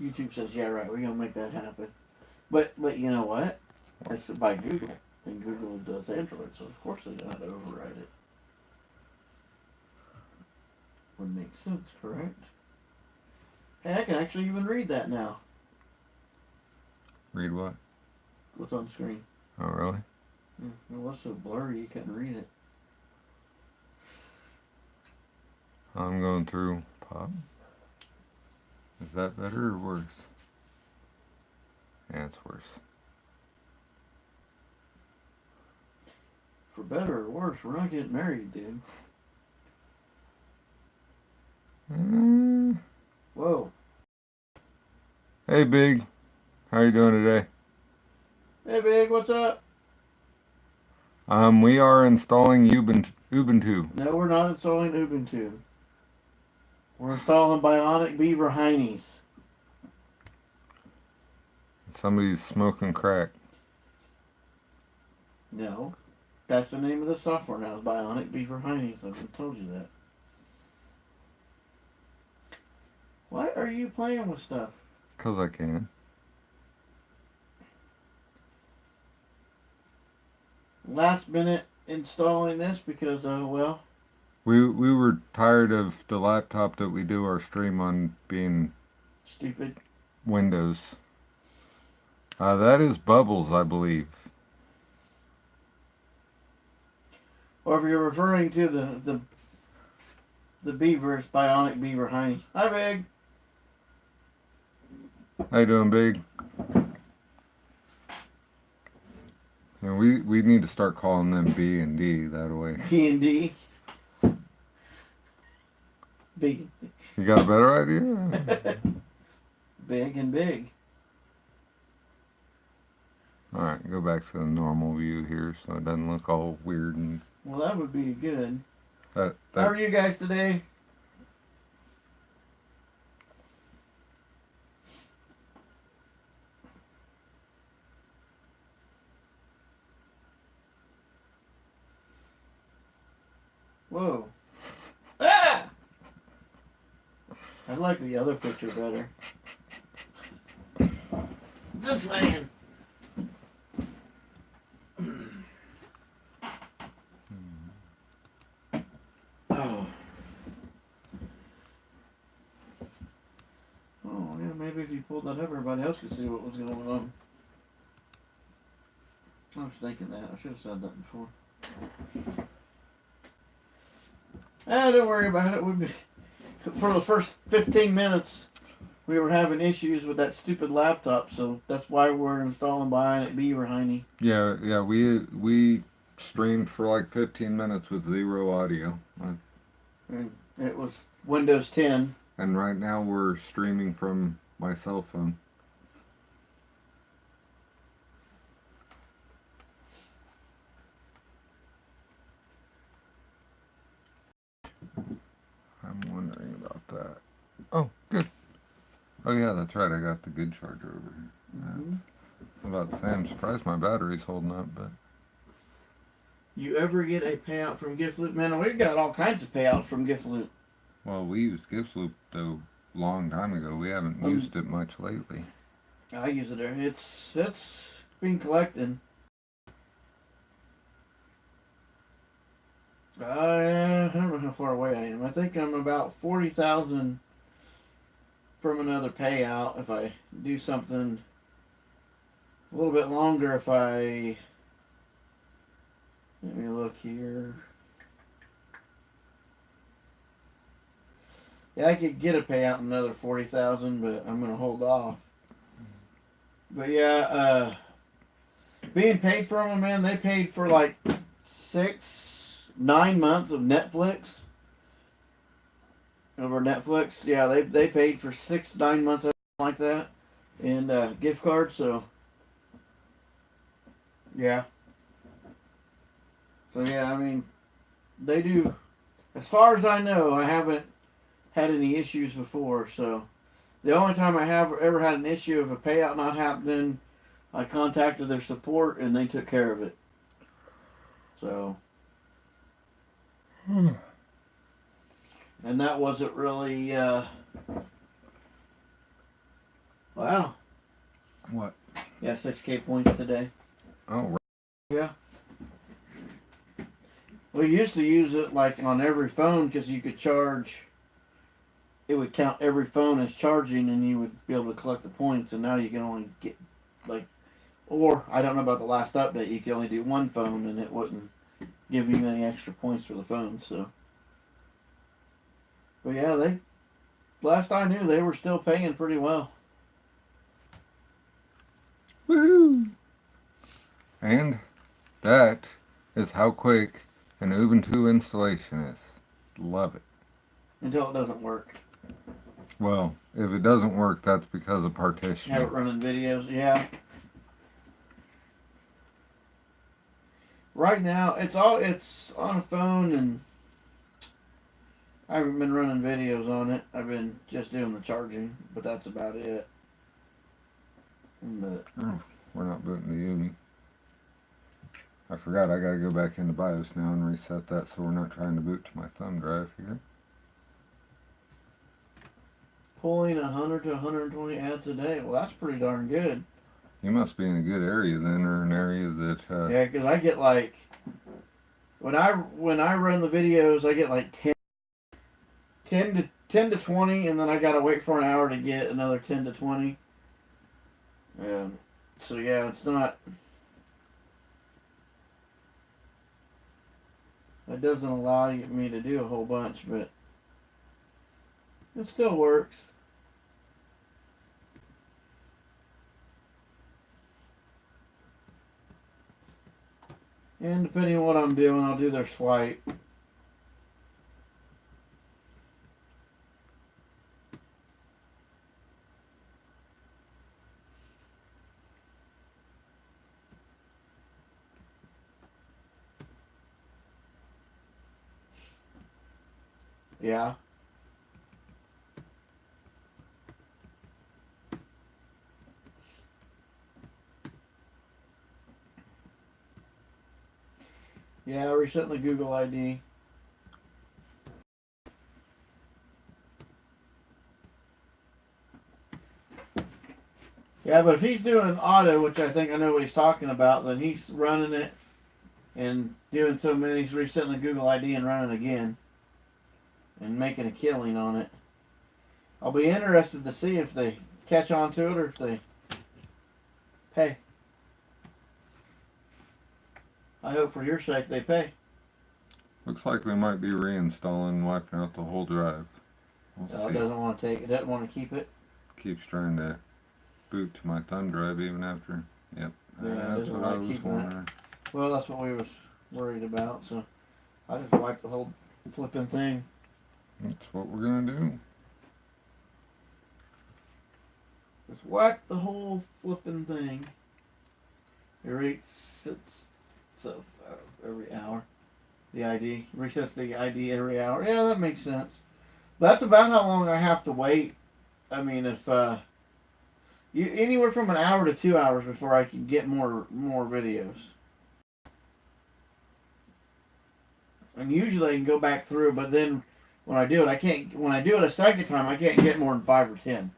YouTube says, yeah, right, we're gonna make that happen. But you know what? That's by Google, and Google does Android, so of course they're gonna have to override it. Would make sense, correct? Hey, I can actually even read that now. Read what? What's on screen? Oh, really? It was so blurry you couldn't read it. I'm going through pop. Is that better or worse? Yeah, it's worse. For better or worse, we're not getting married, dude. Whoa. Hey, Big. How you doing today? Hey, Big, what's up? We are installing Ubuntu. No, we're not installing Ubuntu. We're installing Bionic Beaver Heinies. Somebody's smoking crack. No. That's the name of the software now, is Bionic Beaver Heinies. I've told you that. Why are you playing with stuff? 'Cause I can. Last minute installing this because, well... We were tired of the laptop that we do our stream on being Stupid. Windows. That is Bubbles, I believe. Or if you're referring to the beaver, it's Bionic Beaver Heinies. Hi, Big. How you doing, Big? And we need to start calling them B and D that way. B&D. Big. You got a better idea? Big and big. All right, go back to the normal view here so it doesn't look all weird and Well, that would be good. that. How are you guys today? Whoa. Ah! I like the other picture better. Just saying. Oh. Oh, yeah, maybe if you pulled that up, everybody else could see what was going on. I was thinking that. I should have said that before. Don't worry about it. for the first 15 minutes, we were having issues with that stupid laptop, so that's why we're installing behind it Beaver Hiney. Yeah. We streamed for like 15 minutes with zero audio. And it was Windows 10. And right now we're streaming from my cell phone. I'm wondering about that. Oh, good. Oh yeah, that's right. I got the good charger over here. Mm-hmm. I'm about to say, I'm surprised my battery's holding up, but You ever get a payout from Gift Loop? Man, we've got all kinds of payouts from Gift Loop. well, we used GiftLoop though long time ago. We haven't used it much lately. I use it there. It's been collecting. I don't know how far away I am. I think I'm about 40,000 from another payout if I do something a little bit longer. If I let me look here. Yeah, I could get a payout in another 40,000, but I'm gonna hold off. But yeah, being paid from them, man, they paid for like 9 months of Netflix. Over Netflix, yeah, they paid for 9 months of like that, and gift cards. So yeah, I mean, they do. As far as I know, I haven't had any issues before. So the only time I have ever had an issue of a payout not happening, I contacted their support and they took care of it. So. And that wasn't really, wow. What? Yeah, 6K points today. Oh, right. Yeah. We used to use it like on every phone because you could charge, it would count every phone as charging and you would be able to collect the points, and now you can only get like, or I don't know about the last update, you could only do one phone and it wouldn't give you any extra points for the phone, so. But yeah, last I knew, they were still paying pretty well. Woohoo! And that is how quick an Ubuntu installation is. Love it. Until it doesn't work. Well, if it doesn't work, that's because of partitioning. Have it running videos, yeah. Right now, it's on a phone, and I haven't been running videos on it. I've been just doing the charging, but that's about it. But we're not booting the Uni. I forgot I gotta go back into BIOS now and reset that so we're not trying to boot to my thumb drive here. Pulling 100 to 120 ads a day. Well, that's pretty darn good. You must be in a good area then, or an area that... Yeah, because I get like... When I run the videos, I get like 10 to 20, and then I gotta wait for an hour to get another 10 to 20. So yeah, it's not... It doesn't allow me to do a whole bunch, but it still works. And depending on what I'm doing, I'll do their swipe. Yeah. Yeah, reset the Google ID. Yeah, but if he's doing auto, which I think I know what he's talking about, then he's running it and doing so many, he's resetting the Google ID and running again and making a killing on it. I'll be interested to see if they catch on to it or if they pay. I hope for your sake they pay. Looks like we might be reinstalling and wiping out the whole drive. We'll It see. doesn't want to take. It doesn't want to keep it. Keeps trying to boot to my thumb drive even after. Yep. Yeah, it That's doesn't what I like was keeping that. wondering. Well, that's what we was worried about. So I just wiped the whole flipping thing. That's what we're gonna do. Just wipe the whole flipping thing. It resets so every hour. The ID resets the ID every hour. Yeah, that makes sense. That's about how long I have to wait. I mean, if you anywhere from an hour to 2 hours before I can get more videos. And usually I can go back through, but then when I do it, I can't. When I do it a second time, I can't get more than 5 or 10.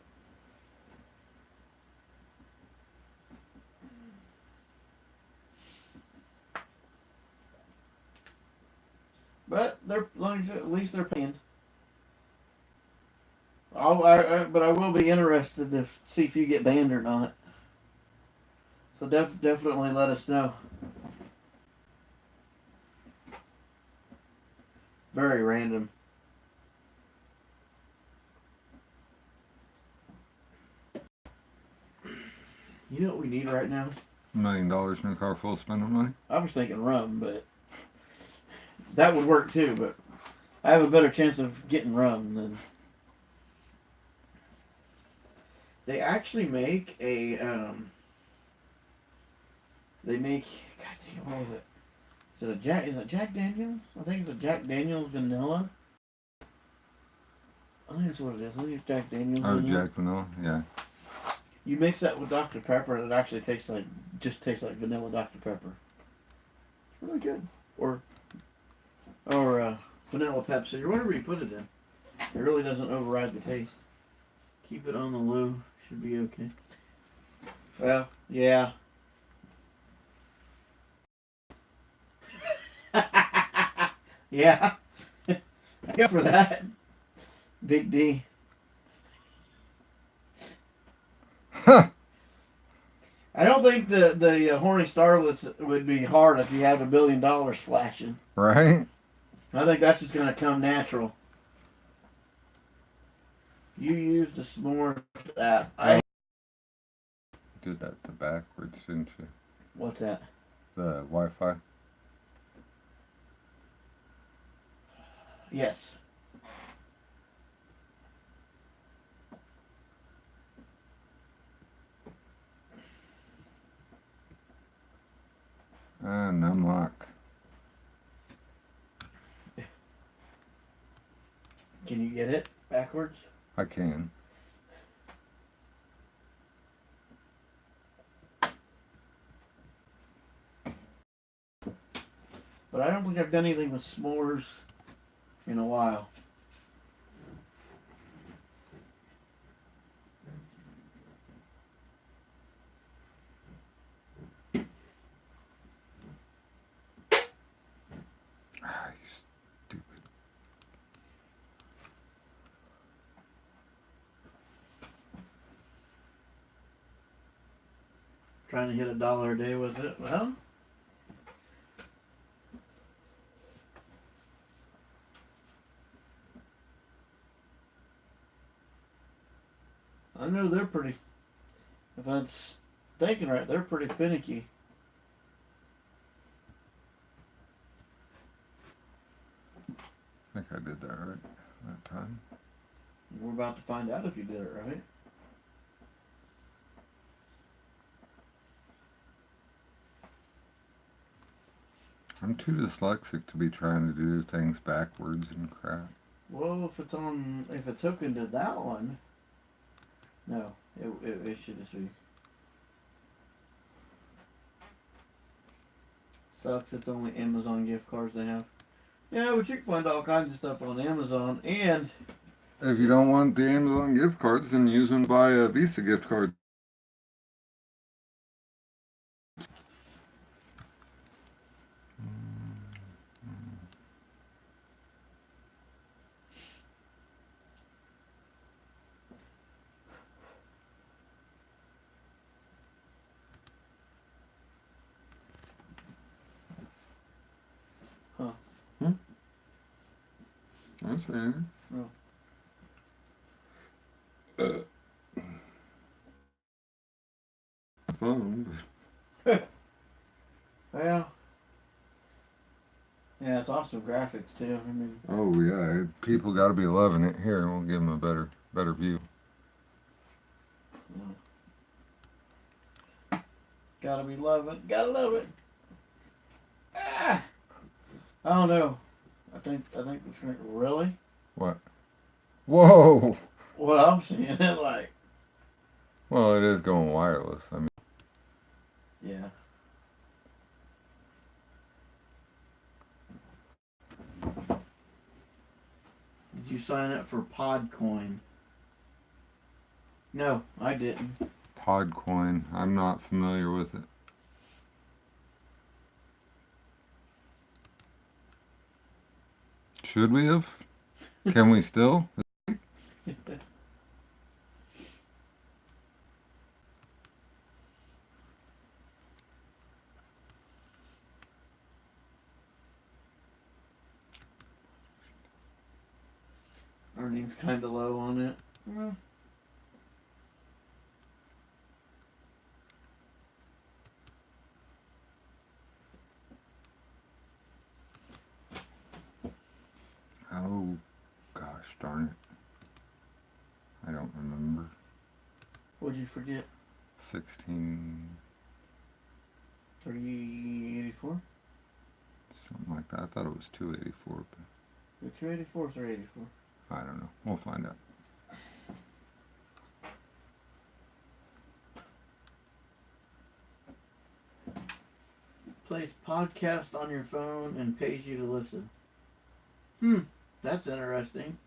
But they're like at least they're paying. But I will be interested to see if you get banned or not. So definitely let us know. Very random. You know what we need right now? $1 million in a car full of spending money. I was thinking rum, but that would work too. But I have a better chance of getting rum than. They actually make a. They make. God damn, what was it? Is it a Jack? Is it Jack Daniels? I think it's a Jack Daniels vanilla. I think that's what it is. I think it's Jack Daniels. Oh, vanilla. Jack Vanilla. Yeah. You mix that with Dr. Pepper, and it actually tastes like vanilla Dr. Pepper. It's really good. Or vanilla Pepsi or whatever you put it in. It really doesn't override the taste. Keep it on the low. Should be okay. Well, yeah. Yeah. I go for that. Big D. Huh. I don't think the horny starlets would be hard if you had $1 billion flashing. Right. I think that's just gonna come natural. You use the s'mores app. I Did that the backwards, didn't you? What's that? The Wi-Fi. Yes. And unlock. Can you get it backwards? I can. But I don't think I've done anything with s'mores in a while. Ah, you stupid. Trying to hit $1 a day with it. Well, I know they're pretty. If I'm thinking right, they're pretty finicky. I think I did that right that time. We're about to find out if you did it right. I'm too dyslexic to be trying to do things backwards and crap. Well, if it's hooked into that one, no, it should just be. Sucks. It's only Amazon gift cards they have. Yeah, but you can find all kinds of stuff on Amazon, and If you don't want the Amazon gift cards, then use them by a Visa gift card. That's right. Oh. awesome graphics too. I mean, Oh yeah, people got to be loving it. Here, we'll give them a better view. gotta be loving, gotta love it. Ah, I don't know. I think it's gonna really. What? Whoa! What I'm seeing it like. Well, it is going wireless. I mean, Yeah. Did you sign up for Podcoin? No, I didn't. Podcoin. I'm not familiar with it. Should we have? Can we still? Earnings kind of low on it. Mm. Oh, gosh darn it. I don't remember. What'd you forget? 16, 384? something like that. I thought it was 284, but The 284 or 384? I don't know. We'll find out. Plays podcast on your phone and pays you to listen. That's interesting.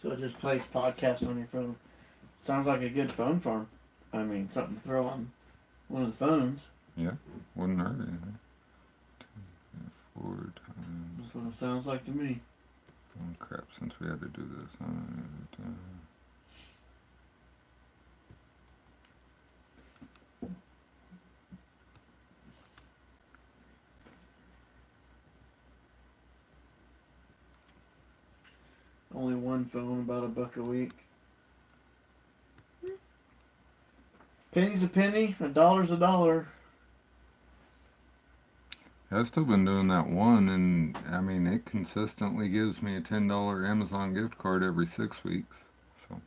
So it just plays podcast on your phone. Sounds like a good phone farm. I mean, something to throw on one of the phones. Wouldn't hurt anything. 4 times. That's what it sounds like to me. Oh crap, since we had to do this. Only one phone, about $1 a week. Penny's a penny, $1's a dollar. I've still been doing that one, and I mean, it consistently gives me a $10 Amazon gift card every 6 weeks. So,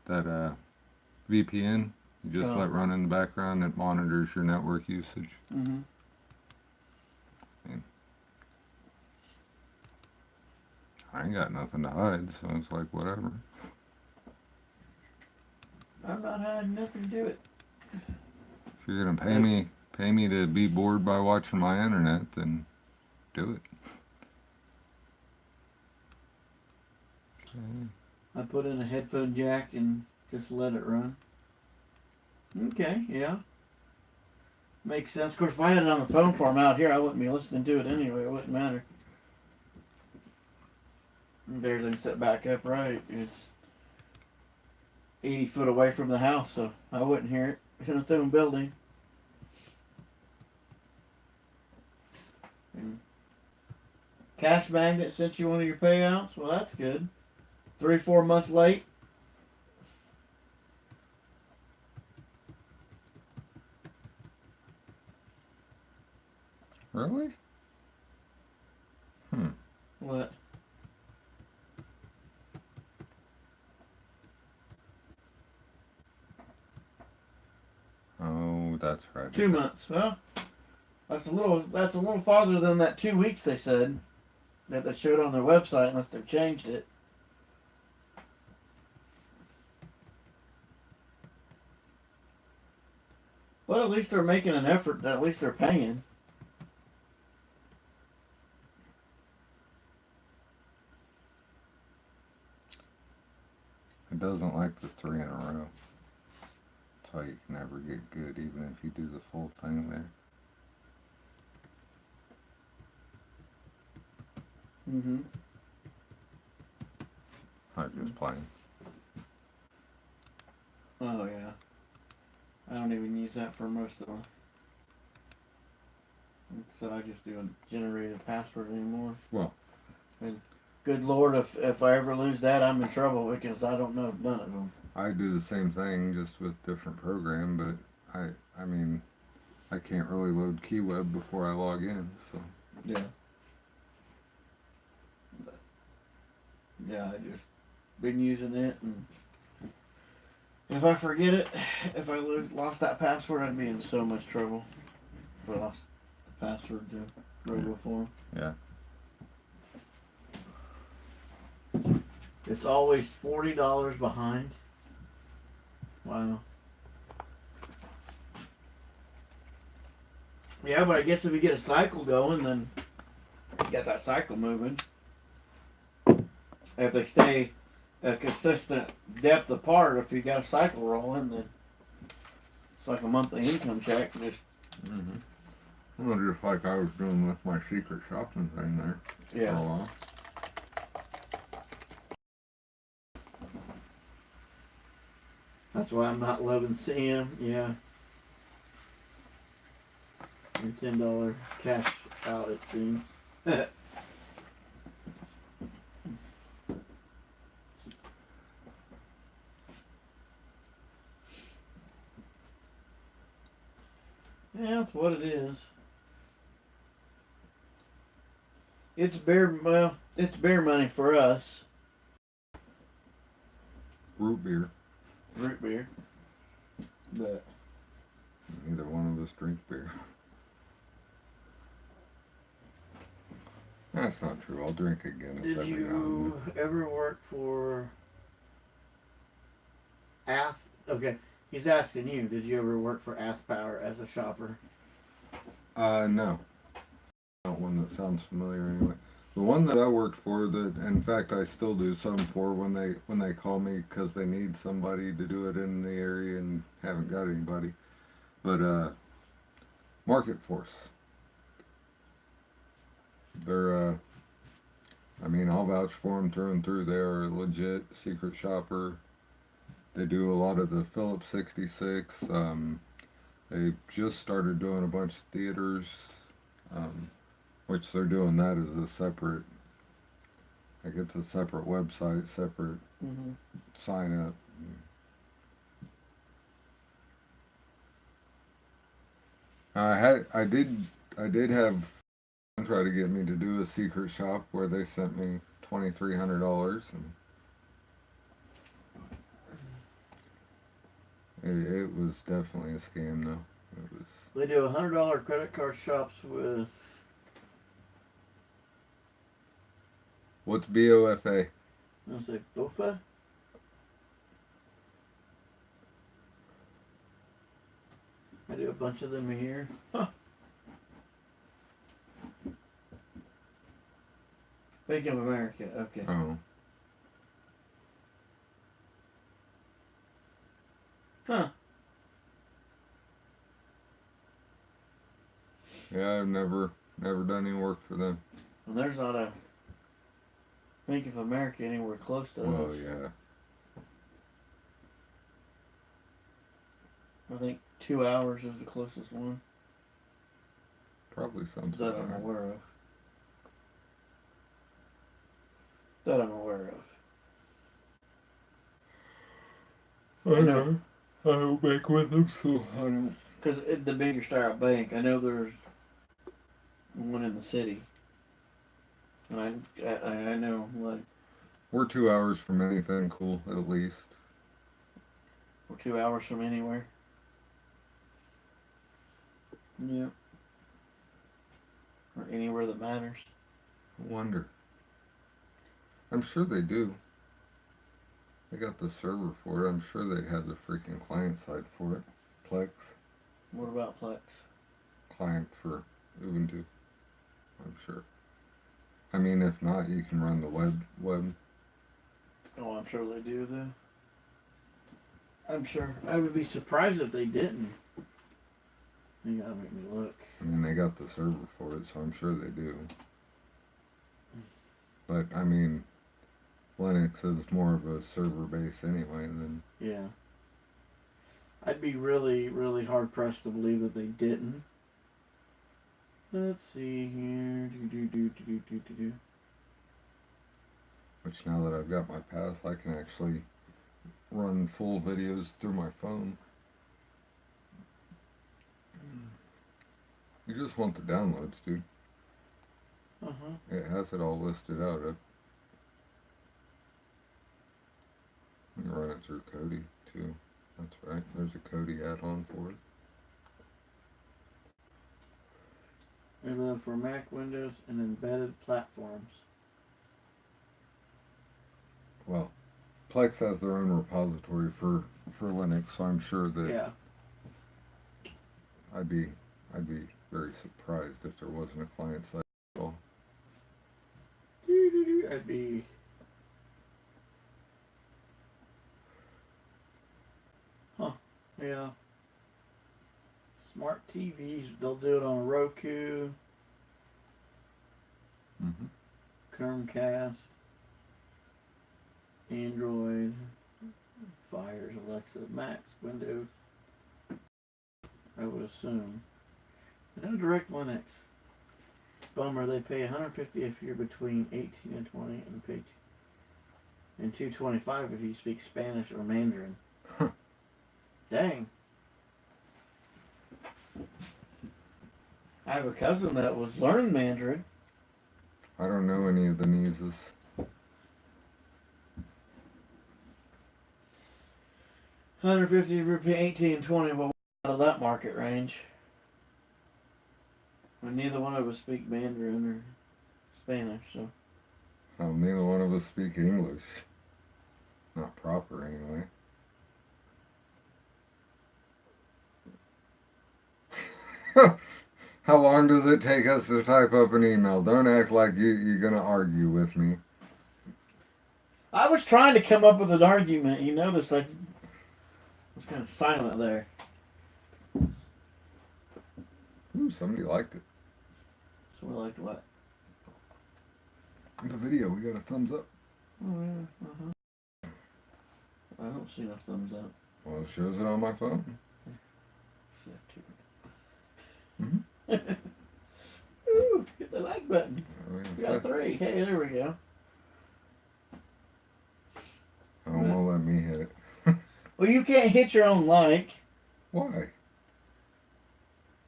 that VPN, you just let run in the background, it monitors your network usage. Mm-hmm. I ain't got nothing to hide, so it's like, whatever. I'm not hiding nothing to it. If you're gonna pay me to be bored by watching my internet, then do it. Okay. I put in a headphone jack and just let it run. Okay, yeah. Makes sense. Of course, if I had it on the phone farm out here, I wouldn't be listening to it anyway. It wouldn't matter. Everything set back up right. It's 80 foot away from the house, so I wouldn't hear it in its own building. And Cash Magnet sent you one of your payouts? Well, that's good. 3-4 months late. Really? What? Oh, that's right. 2 months. Well, that's a little farther than that 2 weeks they said that they showed on their website, unless they've changed it. But at least they're making an effort. At least they're paying. It doesn't like the 3 in a row. That's why you can never get good, even if you do the full thing there. Mm-hmm. I'm just playing. Oh yeah. I don't even use that for most of them. So I just do a generated password anymore. Well. And good Lord, if I ever lose that, I'm in trouble because I don't know none of them. I do the same thing, just with different program, but I mean, I can't really load KeyWeb before I log in, so. Yeah. But, yeah, I just been using it, and if I forget it, if I lost that password, I'd be in so much trouble. If I lost the password to RoboForm. Yeah. It's always $40 behind. Wow. Yeah, but I guess if you get a cycle going, then you got that cycle moving. If they stay a consistent depth apart, if you got a cycle rolling, then it's like a monthly income check. And just Mm-hmm. Well, just like I was doing with my secret shopping thing there. yeah. For a while. That's why I'm not loving Sam. Yeah. Your $10 cash out, it seems. Yeah, that's what it is. It's beer money for us. Root beer. Root beer. But Neither one of us drink beer. That's not true. I'll drink a Guinness did every now and you ever work for Ask? Okay, he's asking you. Did you ever work for Ask Power as a shopper? then. No. Not one that sounds familiar anyway. The one that I worked for, that in fact I still do some for when they call me because they need somebody to do it in the area and haven't got anybody. But Market Force. They're I mean, I'll vouch for them through and through. They are a legit secret shopper. They do a lot of the Phillips 66. They just started doing a bunch of theaters, which they're doing that as a separate, like it's a separate website, separate Mm-hmm. sign up. I did have try to get me to do a secret shop where they sent me $2,300 and it was definitely a scam though. It was. They do $100 credit card shops with. What's BOFA? I say BOFA. I do a bunch of them here. Huh. Bank of America. Okay. Oh. Huh. Yeah, I've never done any work for them. Well, there's not a Bank of America anywhere close to Well, us. yeah. I think 2 hours is the closest one Probably something. that I'm aware of. That I'm aware of. I know. I don't bank with them, so I don't. Because the bigger Star Bank, I know there's one in the city. And I know, like, We're 2 hours from anything cool, at least. we're 2 hours from anywhere. Yeah. Or anywhere that matters. I wonder. I'm sure they do. They got the server for it. I'm sure they have the freaking client side for it. Plex. What about Plex? Client for Ubuntu. I'm sure. I mean, if not, you can run the web. Oh, I'm sure they do, though. I'm sure. I would be surprised if they didn't. You gotta make me look. I mean, they got the server for it, so I'm sure they do. But, I mean, Linux is more of a server base anyway than. Yeah. I'd be really, really hard pressed to believe that they didn't. Let's see here. Which now that I've got my pass, I can actually run full videos through my phone. You just want the downloads, dude. It has it all listed out. You can run it through Kodi too. That's right. There's a Kodi add-on for it. And then for Mac, Windows, and embedded platforms. Well, Plex has their own repository for Linux, so I'm sure that Yeah. I'd be very surprised if there wasn't a client side at all. I'd be. Huh. Yeah. Smart TVs, they'll do it on Roku, Chromecast, Android, Fires, Alexa, Macs, Windows. I would assume. No direct Linux. Bummer, they pay $150 if you're between 18 and 20, and pay and $225 if you speak Spanish or Mandarin. Dang. I have a cousin that was learning Mandarin. I don't know any of the Nieces. $150 if you're between 18 and 20, but out of that market range. And neither one of us speak Mandarin or Spanish, so. Neither one of us speak English. Not proper, anyway. How long does it take us to type up an email? Don't act like you're going to argue with me. I was trying to come up with an argument. You notice I was kind of silent there. Ooh, somebody liked it. So we liked what? The video, we got a thumbs up. Oh, yeah. I don't see no thumbs up. Well, it shows it on my phone. Ooh, hit the like button. We got 3. Hey, there we go. Oh, won't let me hit it. Well, you can't hit your own like. Why?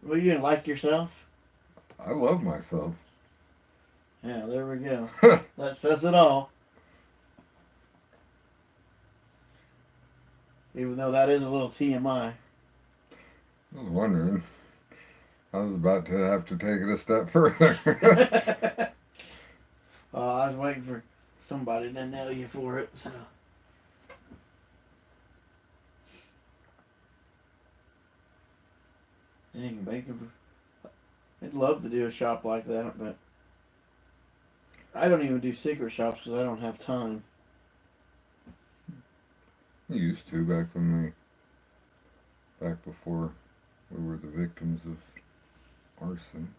Well, you didn't like yourself? I love myself. Yeah, there we go. That says it all. Even though that is a little TMI. I was wondering. I was about to have to take it a step further. I was waiting for somebody to nail you for it. So. Dang, bacon. I'd love to do a shop like that, but I don't even do secret shops because I don't have time. I used to back before we were the victims of arson.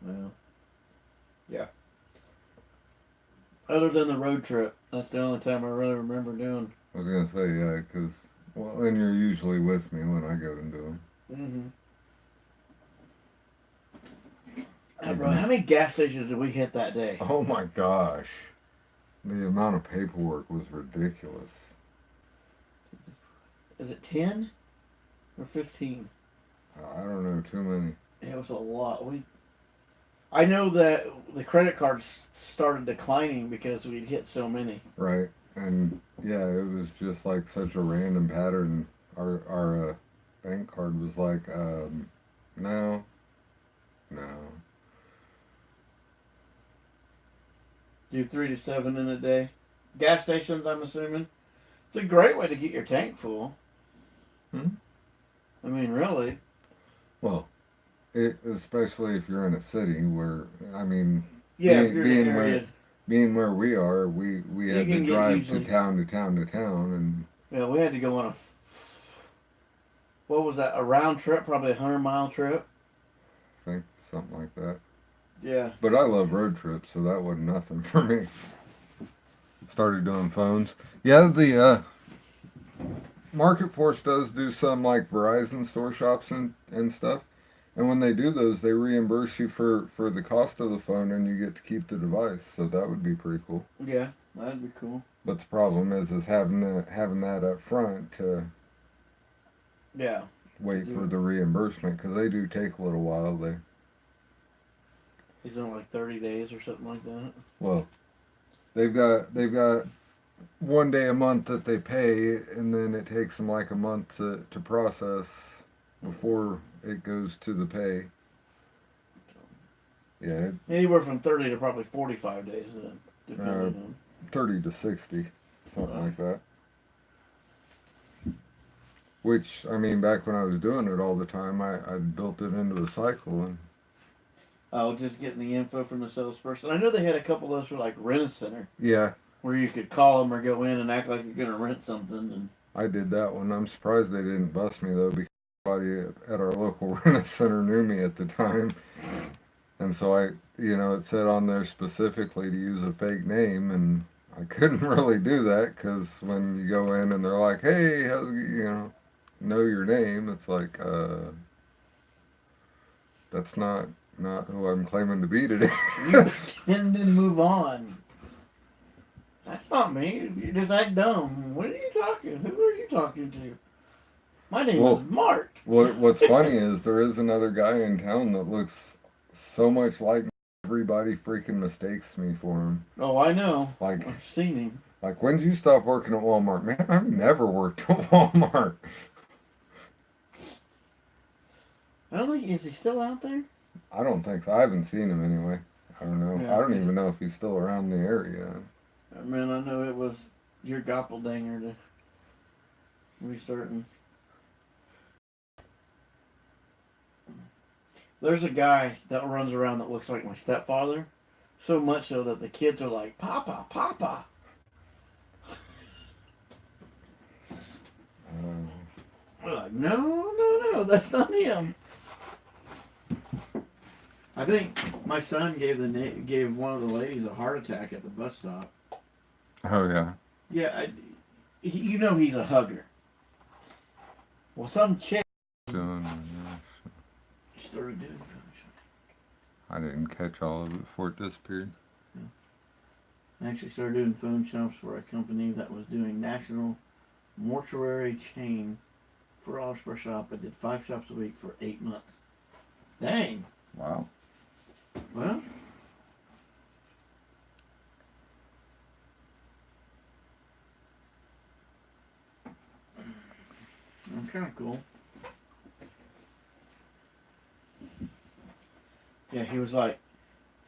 Well, yeah. Other than the road trip, that's the only time I really remember doing. I was gonna say, yeah, because, well, and you're usually with me when I go and do them. Bro, how many gas stations did we hit that day? Oh my gosh. The amount of paperwork was ridiculous. Is it 10 or 15? I don't know, too many. It was a lot. I know that the credit cards started declining because we'd hit so many. Right. And yeah, it was just like such a random pattern. Our bank card was like, no. Do 3 to 7 in a day. Gas stations, I'm assuming. It's a great way to get your tank full. I mean, really. Well, especially if you're in a city where, I mean, yeah, if you're in an area. Being where we are, we had to drive to town, and yeah, we had to go on what was that? A round trip, probably 100-mile trip. I think something like that. Yeah. But I love road trips, so that wasn't nothing for me. Started doing phones. Yeah, the Market Force does do some like Verizon store shops and stuff. And when they do those, they reimburse you for the cost of the phone, and you get to keep the device. So that would be pretty cool. Yeah, that'd be cool. But the problem is having that up front to Yeah. wait for the reimbursement, because they do take a little while. He's on like 30 days or something like that. Well, they've got 1 day a month that they pay, and then it takes them like a month to process before it goes to the pay. Yeah, Anywhere from 30 to probably 45 days then, depending on. 30 to 60, something like that. Which, I mean, back when I was doing it all the time, I built it into the cycle. And Oh, just getting the info from the salesperson. I know they had a couple of those for like Rent-A-Center, yeah, where you could call them or go in and act like you're going to rent something. And I did that one. I'm surprised they didn't bust me, though, because everybody at our local Rent-A-Center knew me at the time. And so it said on there specifically to use a fake name, and I couldn't really do that, because when you go in and they're like, hey, know your name, it's like, that's not who I'm claiming to be today. you pretend and move on. That's not me. You just act dumb. What are you talking? Who are you talking to? My name is Mark. What's funny is there is another guy in town that looks so much like me, everybody freaking mistakes me for him. Oh, I know. Like, I've seen him. Like, when did you stop working at Walmart? Man, I've never worked at Walmart. I don't think, is he still out there? I don't think so. I haven't seen him anyway. I don't know. Yeah, I don't even know if he's still around the area. Man, I know it was your doppelganger to be certain. There's a guy that runs around that looks like my stepfather. So much so that the kids are like, Papa, Papa. We're like, no, that's not him. I think my son gave one of the ladies a heart attack at the bus stop. Oh, yeah. Yeah, he's a hugger. Well, some chick started doing I didn't catch all of it before it disappeared. I actually started doing phone shops for a company that was doing national mortuary chain for $4 per shop. I did 5 shops a week for 8 months. Dang. Wow. Well, that's kind of cool. Yeah, he was like,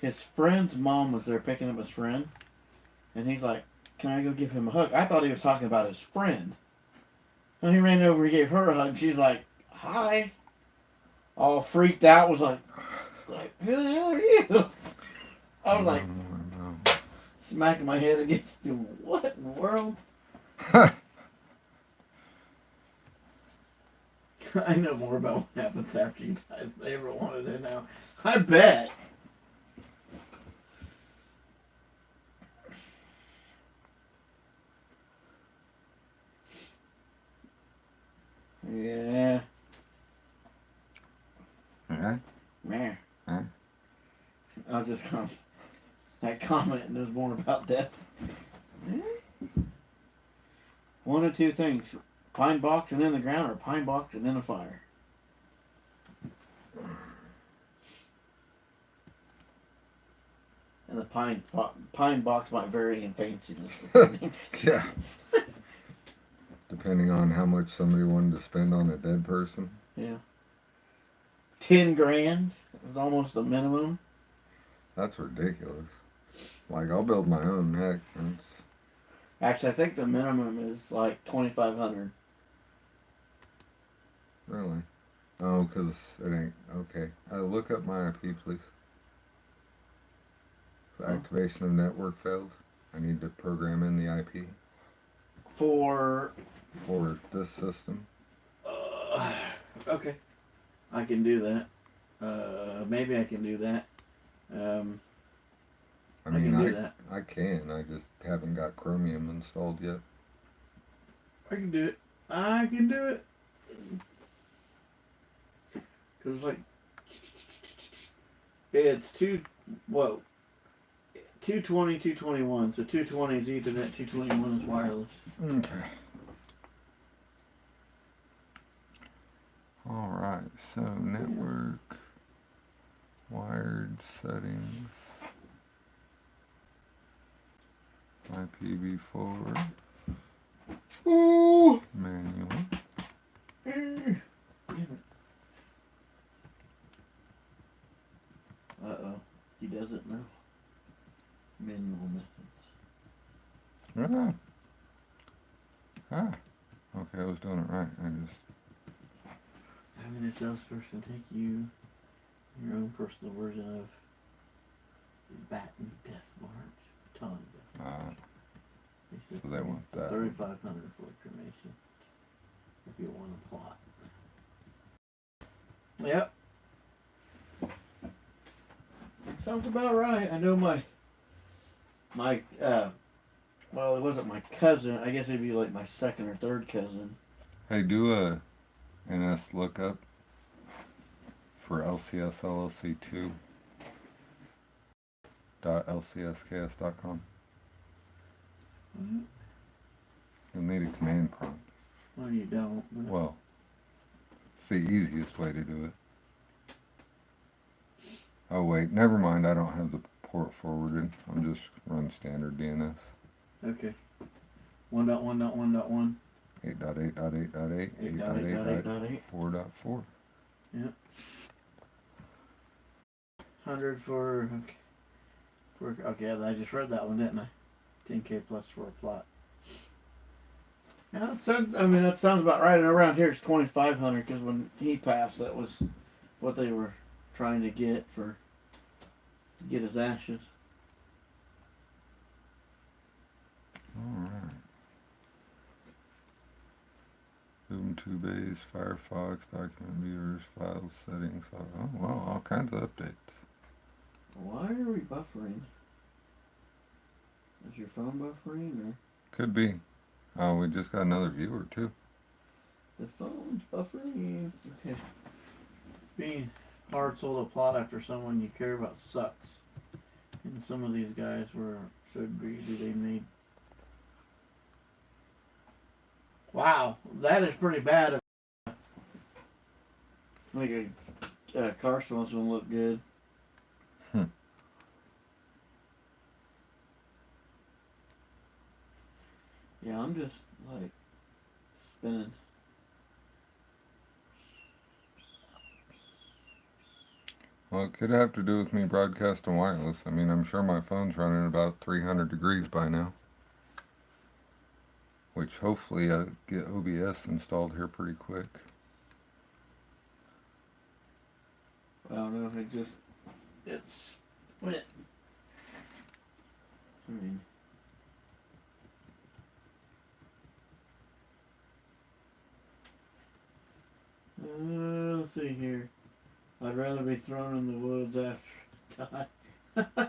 his friend's mom was there picking up his friend, and he's like, can I go give him a hug? I thought he was talking about his friend. And he ran over and gave her a hug. She's like, hi. All freaked out, was like, who the hell are you? I was like, smacking my head against him. What in the world? I know more about what happens after you die than I ever wanted to know. I bet. Yeah. Okay. Man. Huh? I was just that comment knows more about death. One of two things. Pine box and in the ground, or pine box and in a fire. And the pine box might vary in fanciness. Yeah. Depending on how much somebody wanted to spend on a dead person. Yeah. 10 grand is almost the minimum. That's ridiculous. Like, I'll build my own. Heck, Actually, I think the minimum is like 2,500. Really? Oh, because it ain't. Okay. Look up my IP, please. Activation of network failed. I need to program in the IP. For this system. Okay. I can do that. Maybe I can do that. I mean, can do that. I can. I just haven't got Chromium installed yet. I can do it. Because, like, It's 220, 221. So 220 is Ethernet, 221 is wireless. Okay. All right. So network, wired settings, IPv4, Ooh! manual. Damn it. Uh-oh. He does it now. Manual methods. Ah. Okay, I was doing it right. I just. Having a salesperson take you your own personal version of Batten Death March. Baton Death March. So they want that. 3,500 for cremation. If you want a plot. Yep. Sounds about right. I know my well, it wasn't my cousin. I guess it'd be like my second or third cousin. Hey, do a NS lookup for LCS LLC2 .lcsks.com. Mm-hmm. You'll need a command prompt. Well, you don't. Well, it's the easiest way to do it. Oh wait, never mind. I don't have the port forwarded. I'm just run standard DNS. Okay. 1.1.1.1. 8.8.8.8. 8.8.8. 4.4. Yep. 100 for okay. I just read that one, didn't I? 10K plus for a plot. Yeah, that sounds about right. And around here it's 2,500 because when he passed, that was what they were trying to get to get his ashes. Alright. Ubuntu base, Firefox, document viewers, files, settings. Oh, well, all kinds of updates. Why are we buffering? Is your phone buffering or? Could be. Oh, we just got another viewer too. The phone's buffering. Okay. Being hard sold a plot after someone you care about sucks. And some of these guys should be they made. Wow, that is pretty bad. Like a car smells gonna look good. Yeah, I'm just like spinning. Well, it could have to do with me broadcasting wireless. I mean, I'm sure my phone's running about 300 degrees by now. Which hopefully I'll get OBS installed here pretty quick. I don't know if it's when it. I mean. Let's see here. I'd rather be thrown in the woods after I die.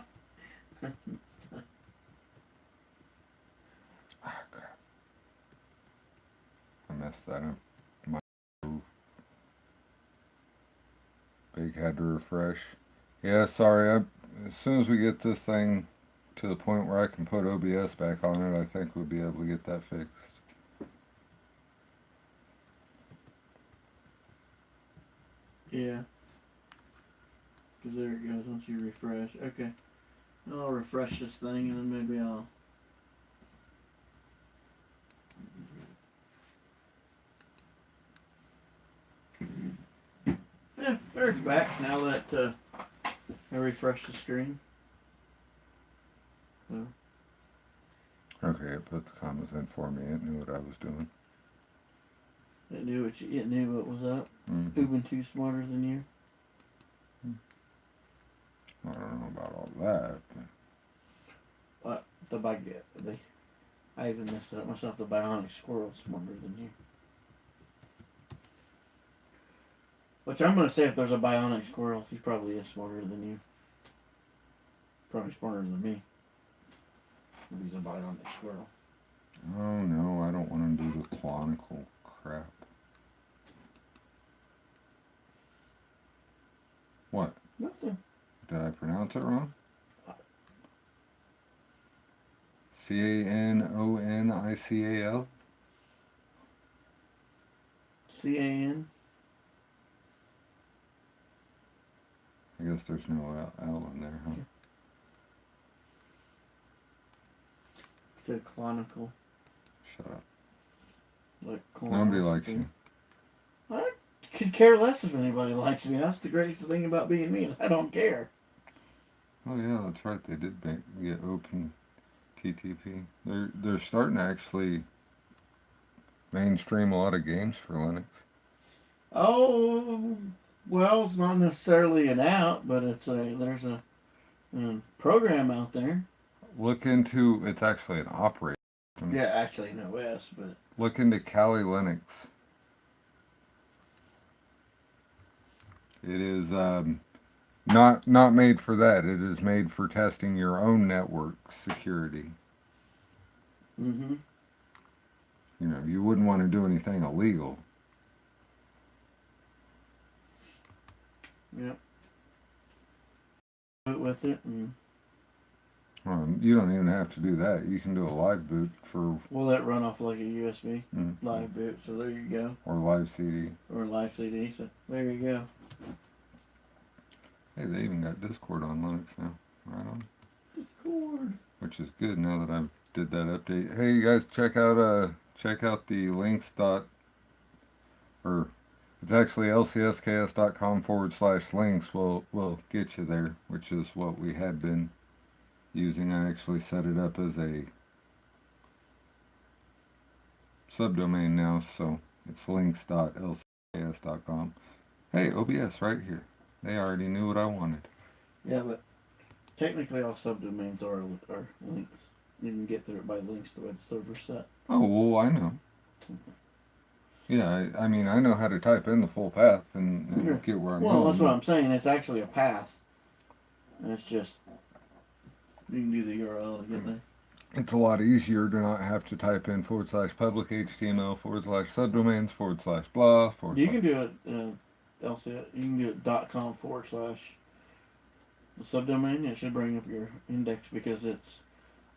Ah, crap. I messed that up. My big had to refresh. Yeah, sorry. As soon as we get this thing to the point where I can put OBS back on it, I think we'll be able to get that fixed. Yeah. Because there it goes once you refresh. Okay. I'll refresh this thing and then maybe I'll. Yeah, there it's back now that I refreshed the screen. So. Okay, it put the comments in for me. It knew what I was doing. It knew what was up. Mm-hmm. Ubuntu smarter than you. I don't know about all that. But I even messed it up myself. The bionic squirrel's smarter than you. Which I'm gonna say, if there's a bionic squirrel, he probably is smarter than you. Probably smarter than me. If he's a bionic squirrel. Oh no, I don't want to do the clonical crap. What? Nothing. Did pronounce it wrong? Canonical? CAN. I guess there's no L in there, huh? Said clonical. Shut up. Like Nobody likes you. I could care less if anybody likes me. That's the greatest thing about being me is I don't care. Oh yeah, that's right. They did get open TTP. They're starting to actually mainstream a lot of games for Linux. Oh, well, it's not necessarily an app, but there's a program out there. Look into it's actually an operating system. Yeah, actually no S, but Look into Kali Linux. It is not made for that. It is made for testing your own network security. mm-hmm. You know, you wouldn't want to do anything illegal. Yep. Boot with it, and You don't even have to do that. You can do a live boot for. will it run off like a USB live boot? So there you go. Or live CD. Or live CD. So there you go. Hey, they even got Discord on Linux now. Right on. Discord. Which is good now that I did that update. Hey, you guys, check out the links or it's actually lcsks.com/links will get you there, which is what we had been using. I actually set it up as a subdomain now, so it's links.lcs.com. Hey, OBS right here. They already knew what I wanted. Yeah, but technically all subdomains are links. You can get through it by links the way the server's set. Oh, well, I know. Yeah, I mean, I know how to type in the full path and get where I'm going. Well, that's what I'm saying. It's actually a path. And it's just, you can do the URL to get there. It's a lot easier to not have to type in /public HTML /subdomains /blah You can do it, LC, you can do it .com / the subdomain. It should bring up your index because it's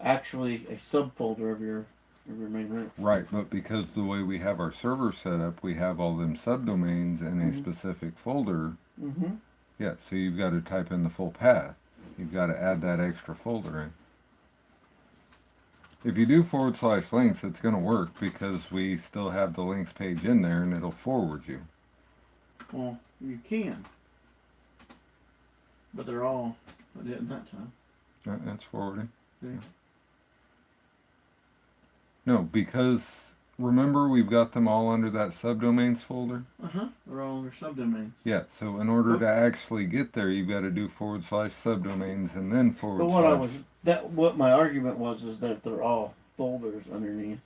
actually a subfolder of your main root. Right, but because the way we have our server set up, we have all them subdomains in a specific folder. Mm-hmm. Yeah, so you've got to type in the full path. You've got to add that extra folder in. If you do /links, it's going to work because we still have the links page in there and it'll forward you. Well, you can. But they're all, I didn't that time. That's forwarding. Yeah. No, because remember we've got them all under that subdomains folder? Uh-huh. They're all under subdomains. Yeah, so in order to actually get there, you've got to do /subdomains and then /. But what my argument was is that they're all folders underneath.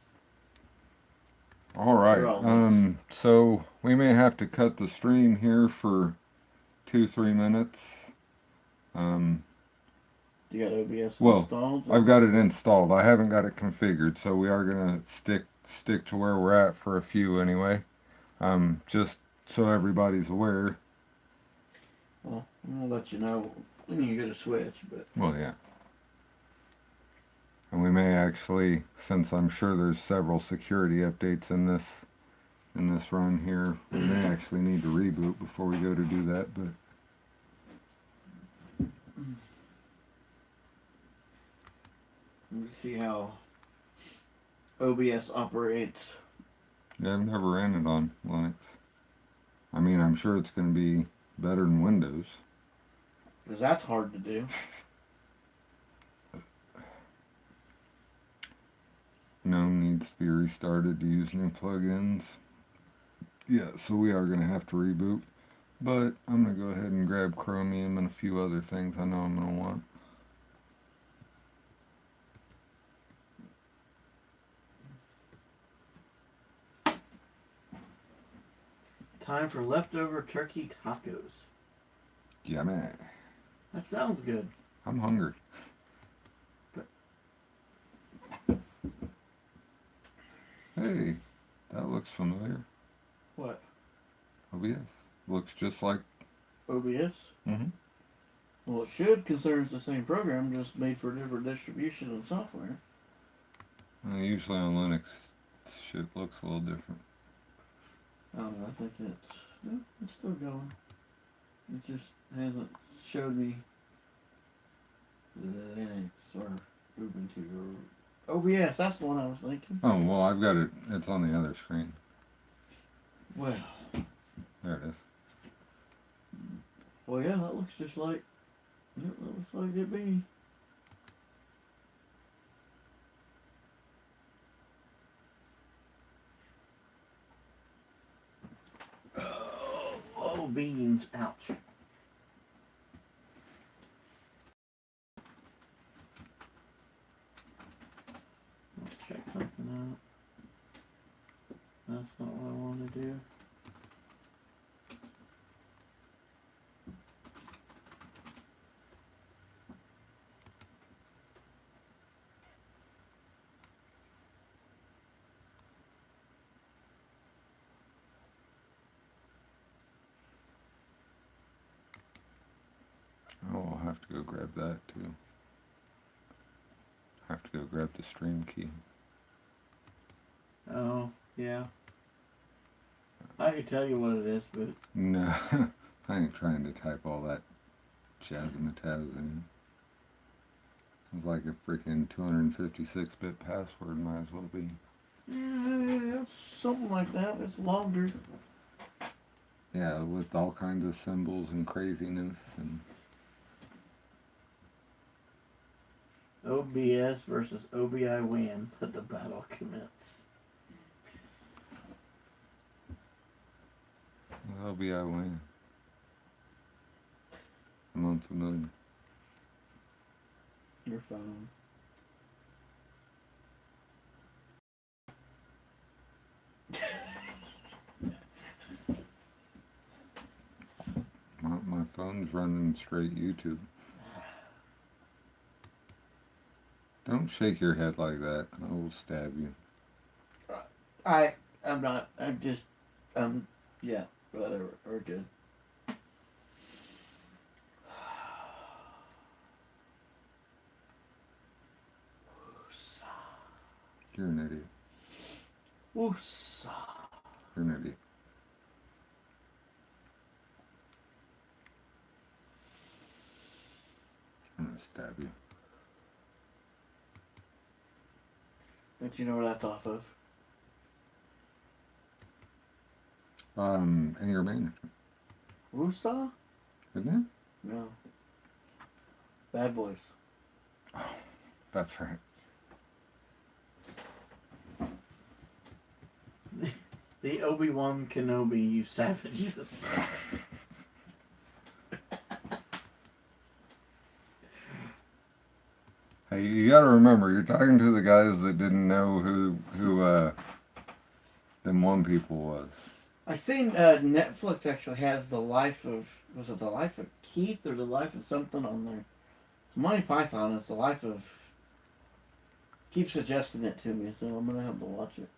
All right. So we may have to cut the stream here for 2-3 minutes. You got OBS installed? I've got it installed. I haven't got it configured, so we are gonna stick to where we're at for a few anyway. Just so everybody's aware. Well, I'll let you know when you get a switch, but. Well, yeah. And we may actually, since I'm sure there's several security updates in this run here, we may actually need to reboot before we go to do that, but. Let's see how OBS operates. Yeah, I've never ran it on Linux. I mean, I'm sure it's going to be better than Windows. Because that's hard to do. GNOME needs to be restarted to use new plugins. Yeah, so we are going to have to reboot. But I'm going to go ahead and grab Chromium and a few other things I know I'm going to want. Time for leftover turkey tacos. Yummy. That sounds good. I'm hungry. Hey, that looks familiar. What? OBS. Looks just like... OBS? Mm-hmm. Well, it should, consider it's the same program, just made for different distribution and software. Usually on Linux, shit looks a little different. I don't know, I think it's still going. It just hasn't showed me Linux or Ubuntu or OBS. That's the one I was thinking. Oh, well, I've got it. It's on the other screen. Well, There it is. well, yeah, that looks just like that looks like it be. Oh, beans! Ouch. Let's check something out. That's not what I want to do. Oh, I'll have to go grab that too. Have to go grab the stream key. Oh, yeah. I could tell you what it is, but No, I ain't trying to type all that jazz and the tabs in. Sounds like a freaking 256-bit password, might as well be. yeah, it's something like that. It's longer. Yeah, with all kinds of symbols and craziness and... OBS versus OBI win. Let the battle commence. I'll be I win. I'm unfamiliar. Your phone. My phone's running straight YouTube. Don't shake your head like that. I will stab you. I'm not. I'm just. Yeah. Whatever. We're good. You're an idiot. Woosah. You're an idiot. I'm gonna stab you. Don't you know where that's off of? Anger management. Woosah? Isn't it? No. Bad Boys. Oh, that's right. The Obi-Wan Kenobi, you savages. Hey, you gotta remember, you're talking to the guys that didn't know who them one people was. I seen Netflix actually has the life of, was it the life of Keith or the life of something on there? It's Monty Python. It's the life of. Keep suggesting it to me, so I'm gonna have to watch it.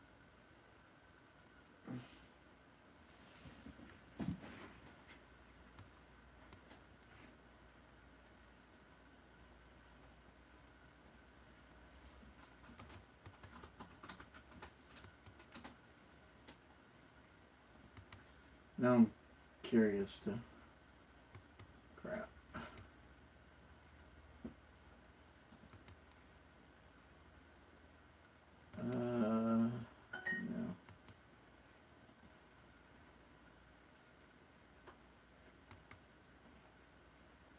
Now I'm curious to. Crap. No.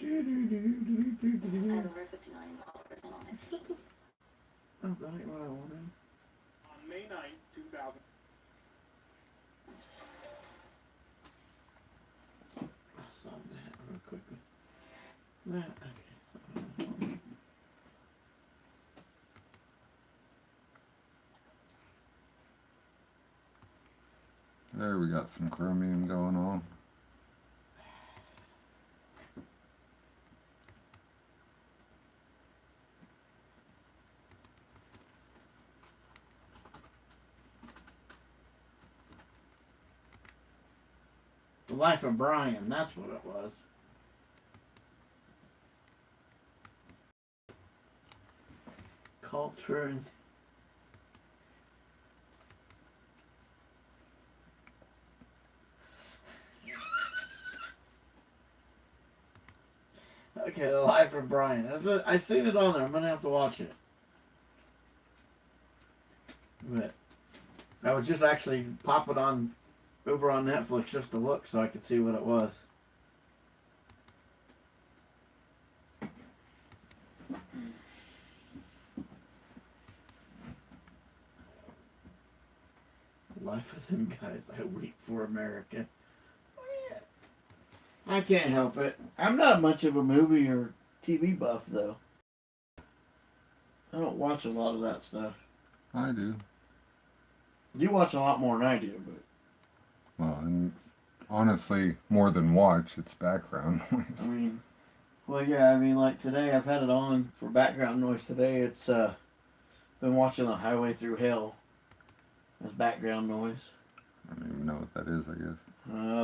I have over 59 followers on all my feed. Oh, that ain't what I wanted. On May 9th, 2000. I saw that real quickly. That, okay. There, we got some chromium going on. The Life of Brian, that's what it was. culture and okay, The Life of Brian. I seen it on there. I'm gonna have to watch it. But I was just actually popping on over on Netflix just to look so I could see what it was. Life of them guys. I weep for America. I can't help it. I'm not much of a movie or TV buff though. I don't watch a lot of that stuff. I do. You watch a lot more than I do, but Well, and honestly, more than watch, it's background noise. I mean, well, yeah, I mean, like today I've had it on for background noise. Today it's been watching The Highway Through Hell as background noise. I don't even know what that is, I guess.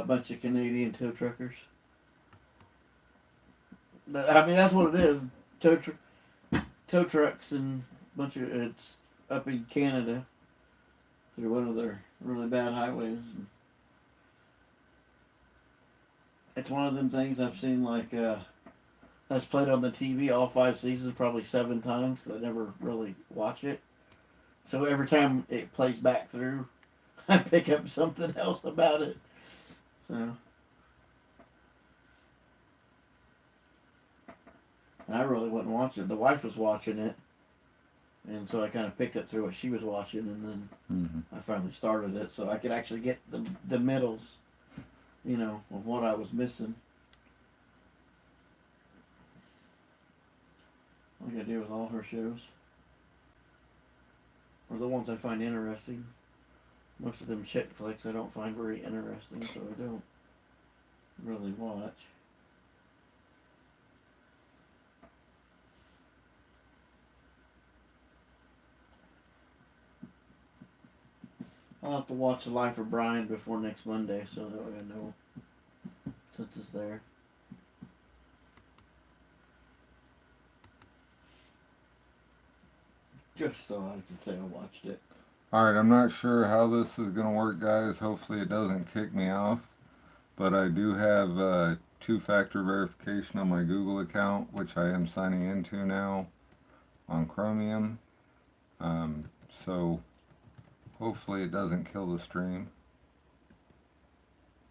A bunch of Canadian tow truckers. But, I mean, that's what it is. Tow trucks and a bunch of it's up in Canada through one of their really bad highways. And it's one of them things I've seen like that's played on the TV all 5 seasons probably 7 times because I never really watch it. So every time it plays back through, I pick up something else about it. So. And I really wasn't watching it. The wife was watching it. And so I kind of picked up through what she was watching, and then I finally started it so I could actually get the middles, you know, of what I was missing. Like I do with all her shows. Or the ones I find interesting. Most of them chick flicks I don't find very interesting, so I don't really watch. I'll have to watch The Life of Brian before next Monday, so that way I know since it's there. Just so I can say I watched it. Alright, I'm not sure how this is going to work, guys. Hopefully it doesn't kick me off. But I do have two-factor verification on my Google account, which I am signing into now on Chromium. So hopefully it doesn't kill the stream.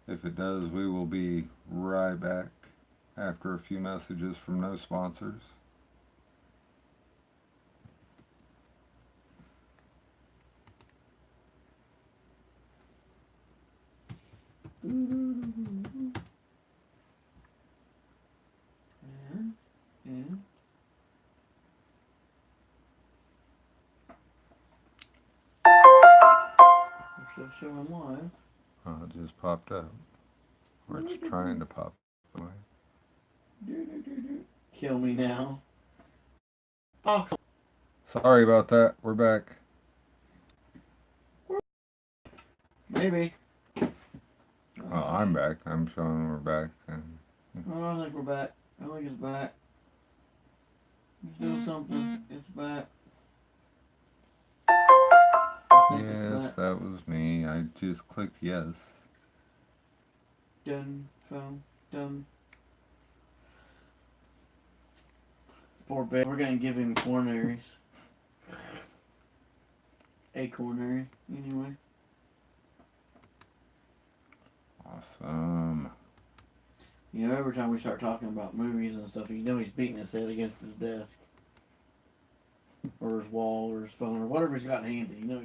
If it does, we will be right back after a few messages from no sponsors. And we're still showing live. It just popped up. Or it's trying to pop away. Kill me now. Oh, Sorry about that. We're back. maybe. Well, I'm back. I'm showing we're back. And Oh, I think we're back. I think it's back. It's doing something. It's back. I think it's yes, back. that was me. I just clicked yes. Done. Phone. Done. Poor baby. We're gonna give him coronaries. A coronary, anyway. Awesome. You know, every time we start talking about movies and stuff, you know he's beating his head against his desk. Or his wall, or his phone, or whatever he's got handy. You know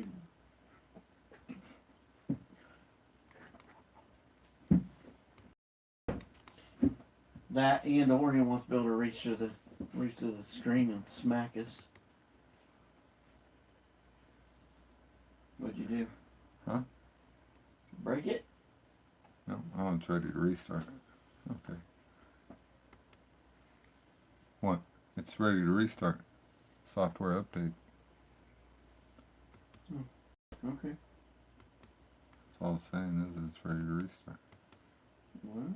that, and or he wants to be able to reach to the screen and smack us. What'd you do? Huh? Break it? No, oh, it's ready to restart. Okay. What? It's ready to restart. Software update. Okay. That's all it's saying is it's ready to restart. Well,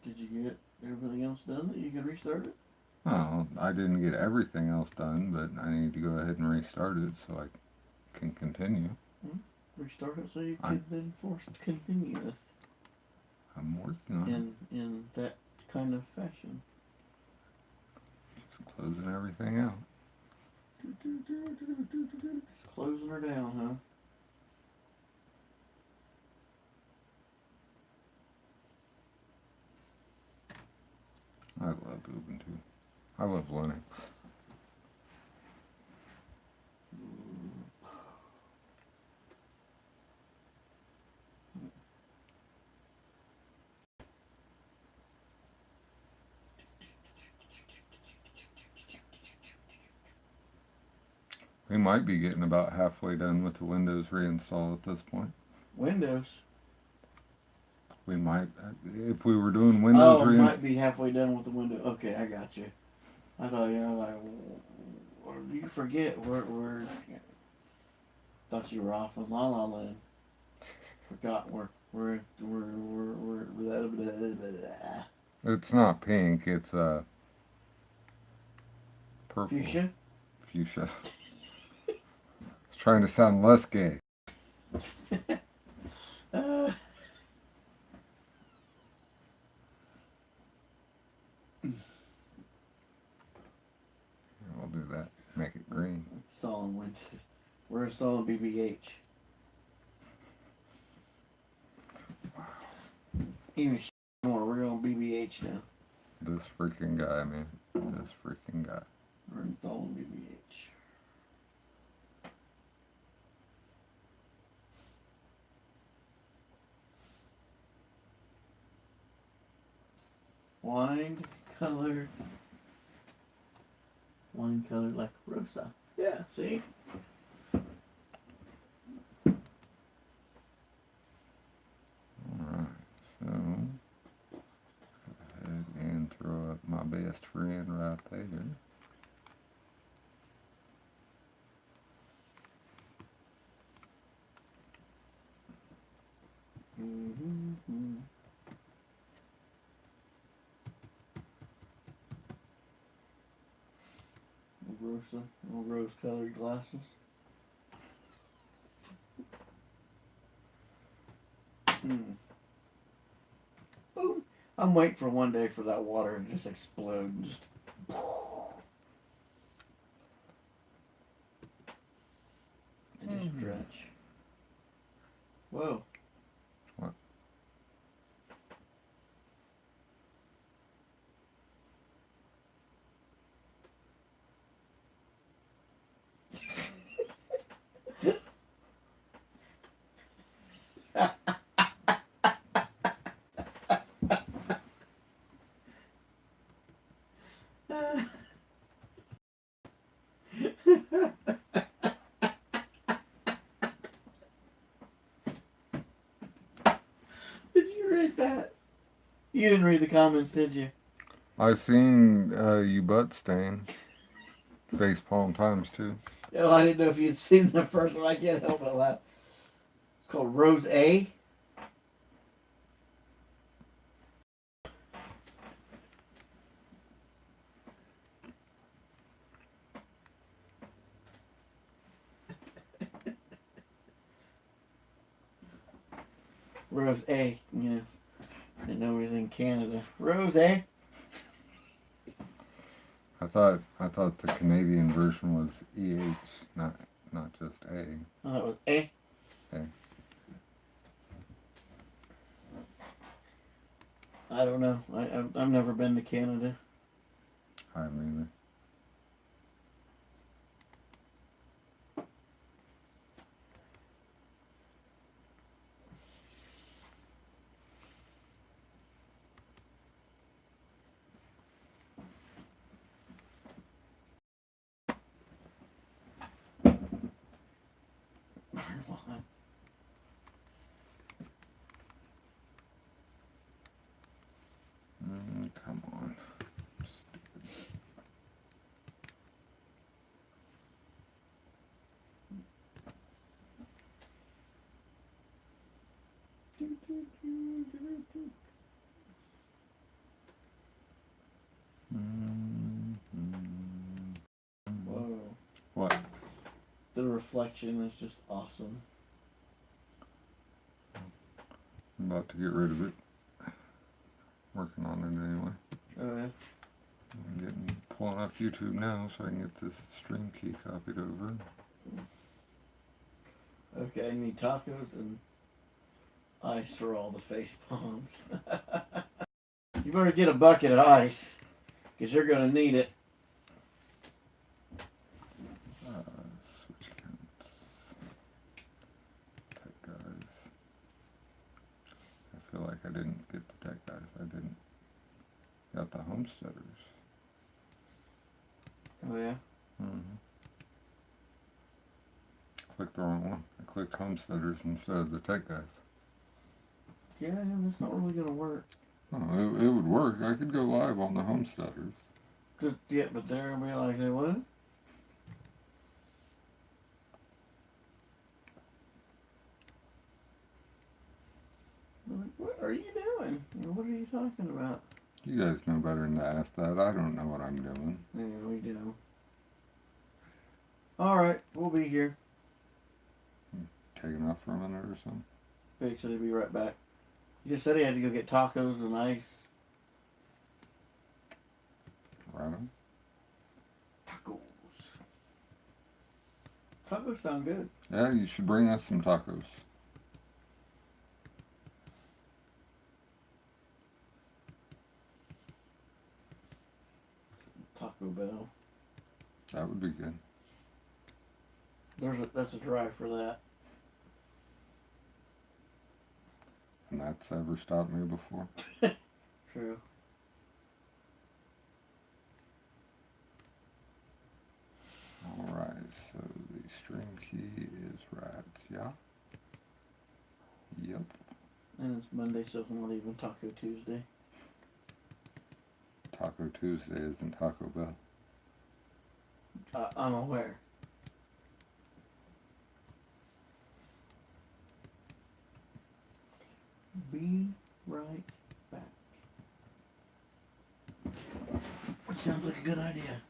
did you get everything else done that you can restart it? Well, I didn't get everything else done, but I need to go ahead and restart it so I can continue. Restart it so you I- can then force continuous I'm working on it. in that kind of fashion. Just closing everything out. Just closing her down, huh? I love Ubuntu. I love Linux. We might be getting about halfway done with the Windows reinstall at this point. Windows. We might, if we were doing Windows Oh, reinstall. might be halfway done with the window. Okay, I got you. I thought you were like, you forget we're. Thought you were off with La La Land. Forgot we're blah, blah, blah. It's not pink, it's purple. Fuchsia. Fuchsia. I was trying to sound less gay. I'll do that. Make it green. Installing Windows. We're installing BBH. Even more. We're going BBH now. This freaking guy, man. This freaking guy. We're installing BBH. Wine colored like Rosa. Yeah, see? Alright, so let's go ahead and throw up my best friend right there. Mm-hmm. Rosa, little rose-colored glasses. Ooh, I'm waiting for one day for that water to just explode and just. And just drench. Whoa. What? Did you read that? You didn't read the comments, did you? I seen you butt stain. Facepalm times 2. Oh, I didn't know if you'd seen the first one. I can't help but laugh. It's called Rose A. Rose A. You know, didn't know it was in Canada. Rose A. I thought the Canadian version was EH, not just A. Oh, that was A. A. I don't know. I've never been to Canada. I mean, come on. Stupid. reflection is just awesome. I'm about to get rid of it. Working on it anyway. Oh yeah. I'm pulling up YouTube now so I can get this stream key copied over. Okay, I need tacos and ice for all the face palms. You better get a bucket of ice, because you're going to need it. Switch accounts. Tech guys. I feel like I didn't get the tech guys. I didn't. Got the homesteaders. Oh yeah? Mm-hmm. Clicked the wrong one. I clicked homesteaders instead of the tech guys. Yeah, that's not really going to work. Oh, it would work. I could go live on the homesteaders. Just, yeah, but they're going to be like, say, what? I'm like, what are you doing? What are you talking about? You guys know better than to ask that. I don't know what I'm doing. Yeah, we do. Alright, we'll be here. Taking off for a minute or something. Big said he'd be right back. He just said he had to go get tacos and ice. Right on. Tacos. Tacos sound good. Yeah, you should bring us some tacos. Taco Bell. That would be good. That's a drive for that. And that's ever stopped me before. True. Alright, so the stream key is rats, yeah? Yep. And it's Monday, so it's not even Taco Tuesday. Taco Tuesday isn't Taco Bell. I'm aware. Be right back. Sounds like a good idea.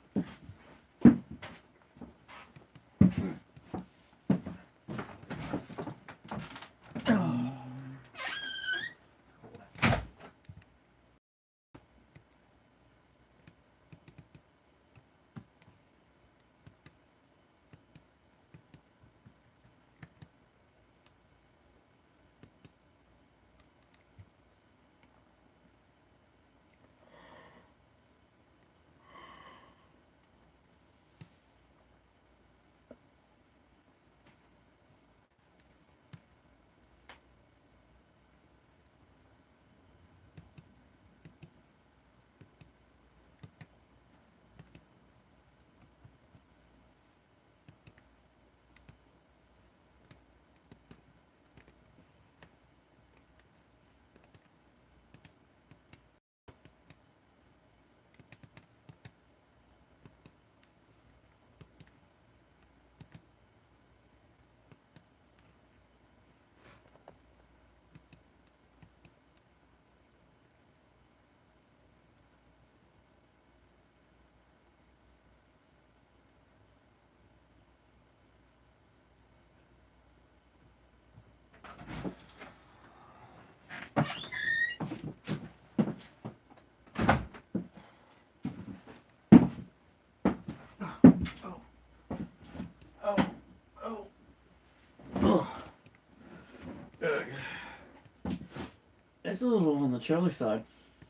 It's a little on the chilly side.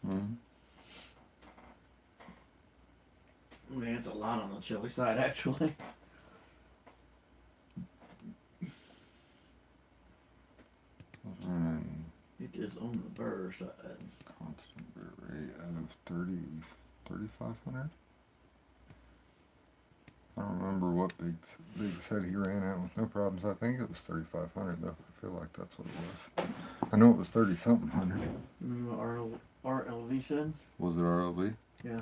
Mm-hmm. I mean, it's a lot on the chilly side, actually. Running It is on the burr side. constant bit rate of 3,500. I don't remember what Big said he ran out with no problems. I think it was 3,500 though. I feel like that's what it was. I know it was 30-something hundred. RLV said? Was it RLB? Yeah.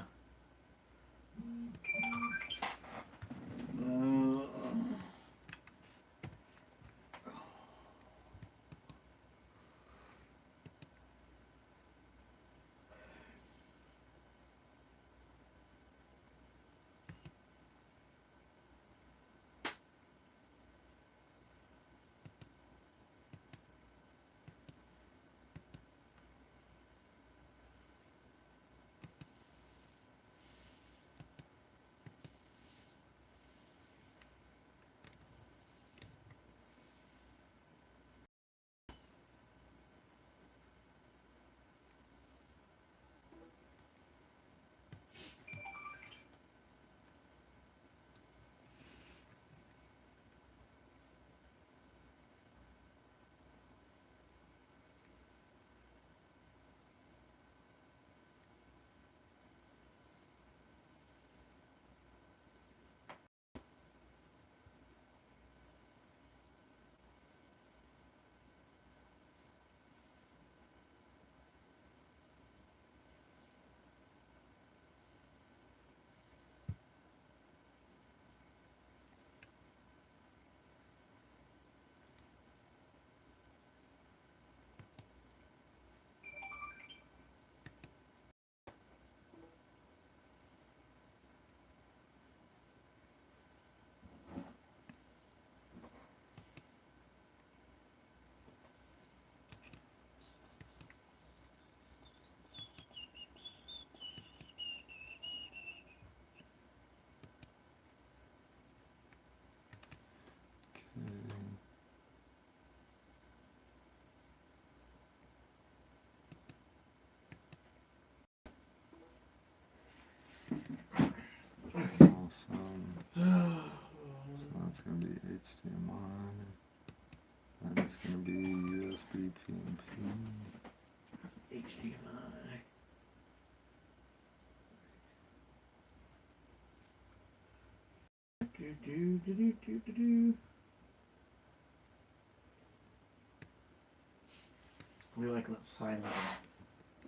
We like when it's silent.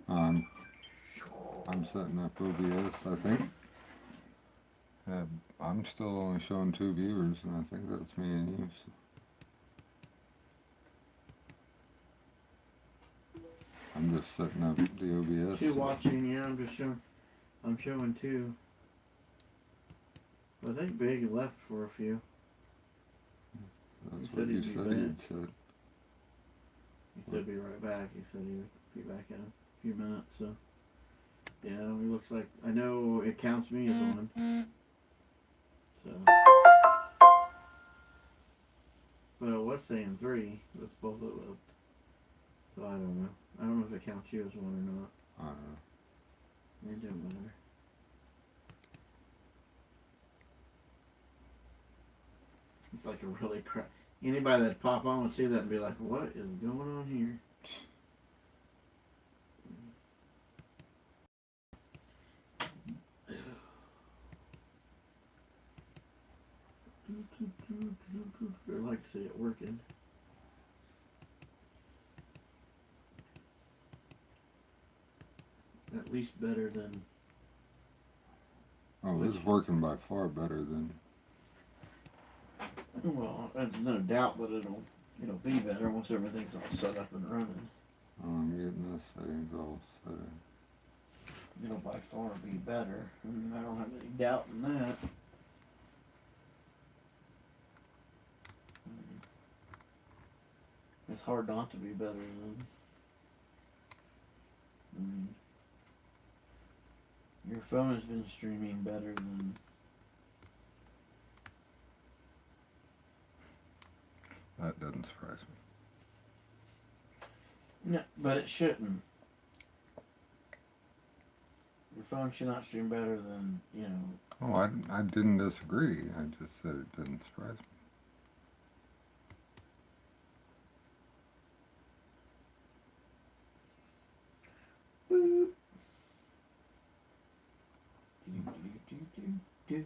I'm setting up OBS, I think. I'm still only showing 2 viewers, and I think that's me and you. So. I'm just setting up the OBS. 2 watching, yeah, I'm showing 2. I think Big left for a few. That's He what said you he'd be said back. he'd said. He said be right back. He said he would be back in a few minutes, so. Yeah, it looks like, I know it counts me as one. So. But it was saying 3. That's both of them. So I don't know. I don't know if it counts you as one or not. I don't know. It don't matter. It's like a really crap. Anybody that pop on would see that and be like, what is going on here? I'd like to see it working. At least better than. Oh, this is working by far better than. Well, there's no doubt that it'll be better once everything's all set up and running. Oh, I'm getting the settings all set in. It'll by far be better. I mean, I don't have any doubt in that. It's hard not to be better than. Your phone has been streaming better than. That doesn't surprise me. No, but it shouldn't. Your phone should not stream better than, Oh, I didn't disagree. I just said it doesn't surprise me. Boop. Do.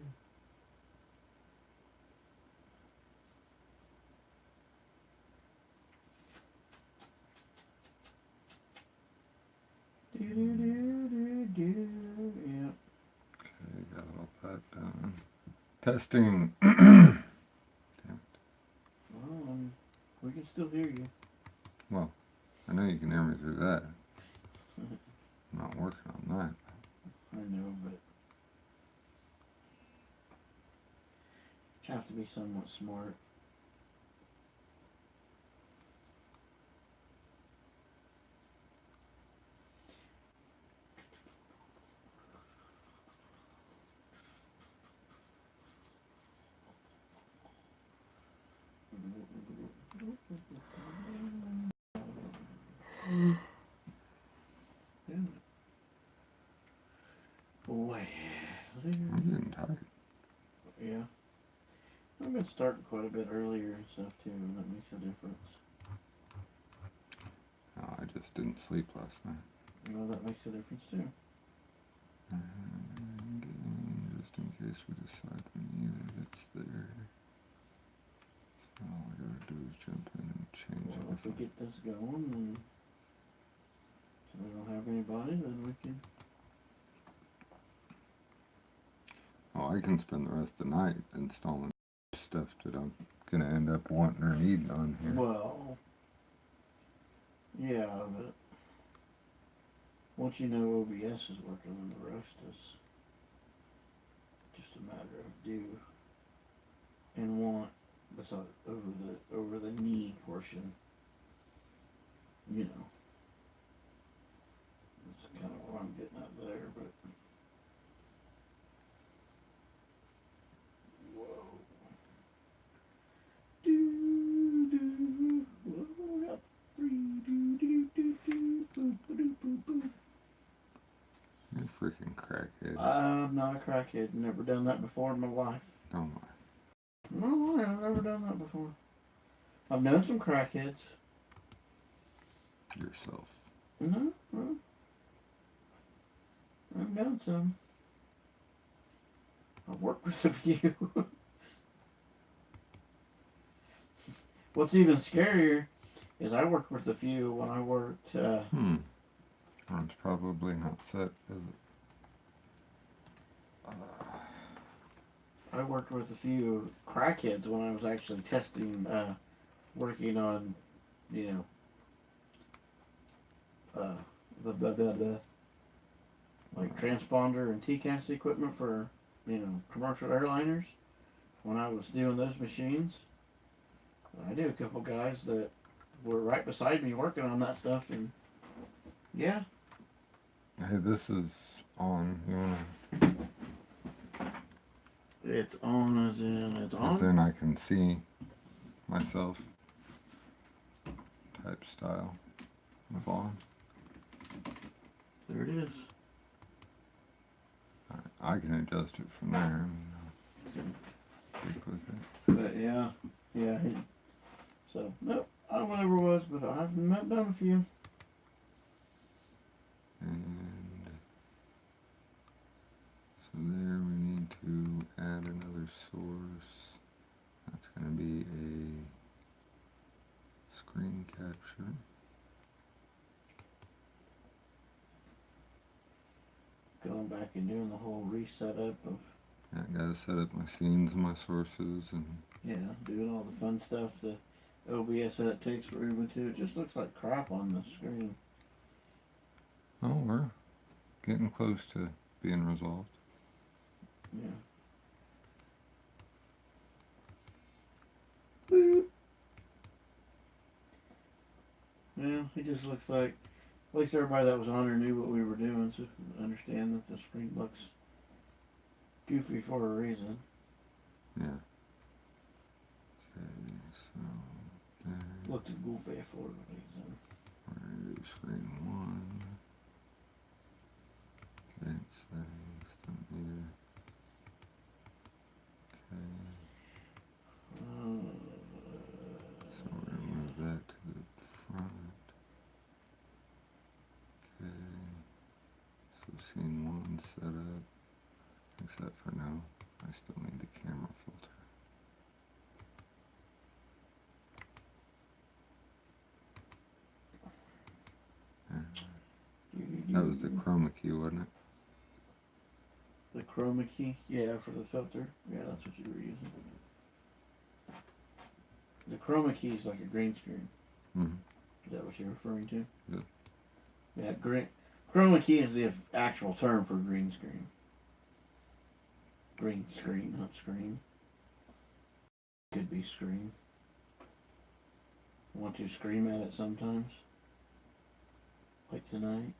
Yeah. Okay, got all that done. Testing. Well, we can still hear you. Well, I know you can hear me through that. I'm not working on that. I know, but have to be somewhat smart. Boy. I'm getting tired. Yeah. I've been starting quite a bit earlier and stuff too, and that makes a difference. Oh, I just didn't sleep last night. Well, that makes a difference too. Just in case we decide we need it, it's there. So all I gotta do is jump in and change Well, it. if we get this going, then so we don't have anybody, then we can. Oh, I can spend the rest of the night installing stuff that I'm gonna end up wanting or needing on here. Well, yeah, but once you know OBS is working, then the rest is just a matter of do and want. Besides over the need portion, that's kind of what I'm getting at there. But whoa, do. Whoa, we got 3. Boop. You're a freaking crackhead. I'm not a crackhead. Never done that before in my life. Oh my. No, I've never done that before. I've known some crackheads. Yourself. No, I've known some. I've worked with a few. What's even scarier is I worked with a few when I worked. Oh, it's probably not set, is it? I worked with a few crackheads when I was actually testing, working on, you know, the like transponder and TCAS equipment for, you know, commercial airliners. When I was doing those machines, I knew a couple guys that were right beside me working on that stuff, and yeah, Hey, this is on. You wanna? it's on as in it's As on. in I can see myself. Type style of on. There it is. I can adjust it from there. Stick with it. But yeah, so nope, I don't know whatever it was, but I've done a few. And so there we need to add another source. That's going to be a screen capture. Going back and doing the whole reset up of Yeah, I got to set up my scenes and my sources and doing all the fun stuff, the OBS that it takes for Ubuntu. It just looks like crap on the screen. oh, we're getting close to being resolved. Yeah. Boop. Well, it just looks like, at least everybody that was on there knew what we were doing, so understand that the screen looks goofy for a reason. Yeah. Okay, so there. Looks goofy for a reason. Where is screen one? Okay, it's settings, don't need it. Okay, so we're gonna move that to the front. Okay, so scene one set up, except for now, I still need the camera filter. That was the chroma key, wasn't it? The chroma key? Yeah, for the filter. Yeah, that's what you were using. The chroma key is like a green screen. Mm-hmm. Is that what you're referring to? Yeah. Yeah, chroma key is the actual term for green screen. Green screen, not screen. Could be screen. Want to scream at it sometimes? Like tonight?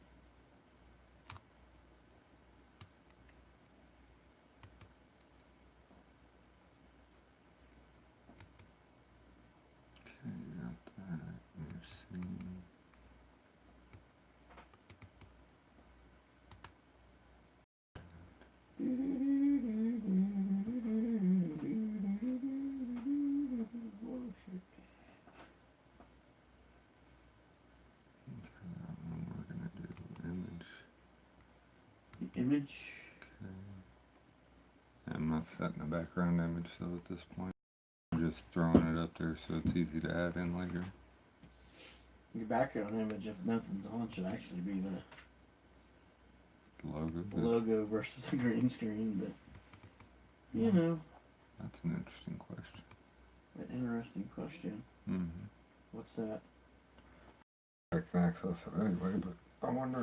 Okay, got that. New scene. We're gonna do image. Image. Okay. I'm not setting a background image though at this point. I'm just throwing it up there so it's easy to add in later. Your background image, if nothing's on, should actually be the Logo. logo versus the green screen, but you know. That's an interesting question. An interesting question. Mm-hmm. What's that? I can access it anyway, but I wonder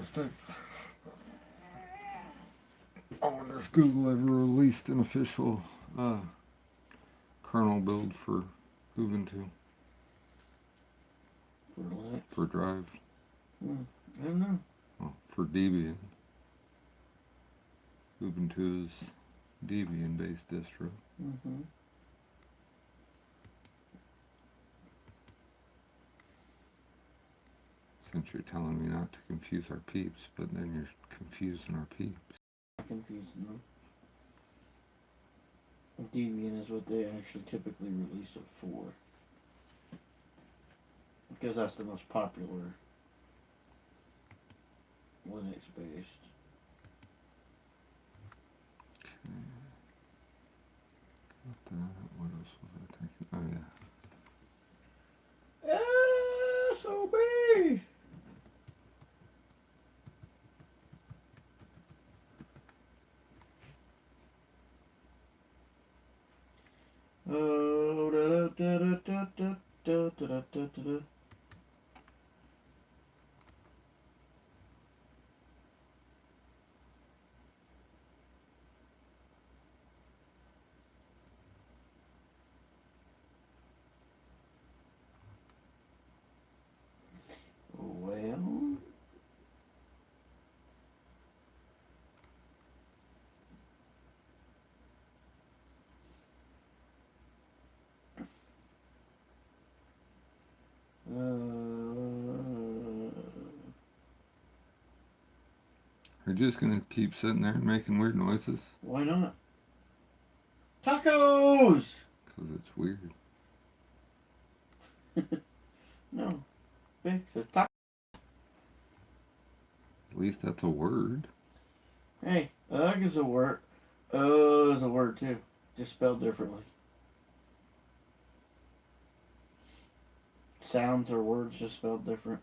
if Google ever released an official kernel build for Ubuntu For Linux? for Drive. I don't know. Well, for Debian. Ubuntu's Debian-based distro. Mm-hmm. Since you're telling me not to confuse our peeps, but then you're confusing our peeps. Confusing them. Debian is what they actually typically release it for. Because that's the most popular Linux based. Okay. Got that. What else was I thinking? Oh yeah. SOB. Oh, da da da da da da da da da da. Well, You're just gonna keep sitting there and making weird noises? why not? Tacos! Because it's weird. No. It's a taco. At least that's a word. Hey, ugh is a word. Is a word too. Just spelled differently. Sounds or words just spelled different.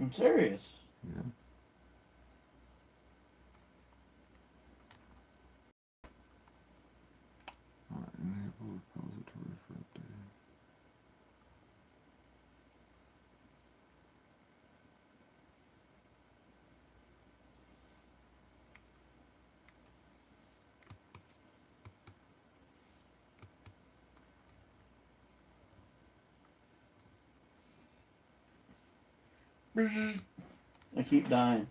I'm serious. Yeah. Alright, enable repository for updating. I keep dying.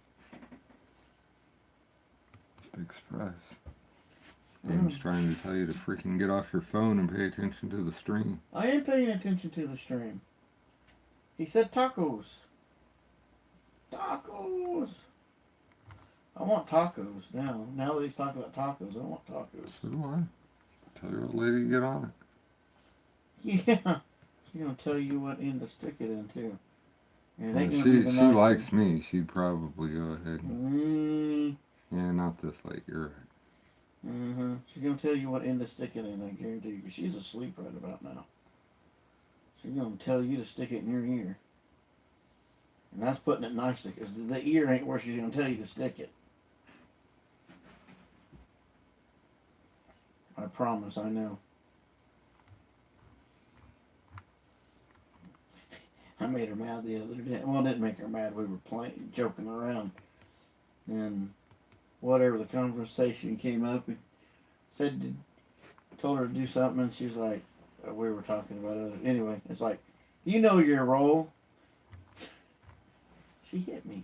Big surprise. Game's trying to tell you to freaking get off your phone and pay attention to the stream. I am paying attention to the stream. He said tacos. Tacos. I want tacos now. Now that he's talking about tacos, I want tacos. So do I. Tell your old lady to get on it. Yeah. She's gonna tell you what end to stick it in too. And it ain't Well, gonna be the she nice likes one. me. She'd probably go ahead. Yeah, not this late. You're right. She's gonna tell you what end to stick it in, I guarantee you, 'cause she's asleep right about now. She's gonna tell you to stick it in your ear. And that's putting it nicely, 'cause the ear ain't where she's gonna tell you to stick it. I promise, I know. I made her mad the other day. Well, I didn't make her mad. We were playing, joking around. And whatever, the conversation came up and said, told her to do something, and she's like, we were talking about other. Anyway, it's like, you know your role. She hit me.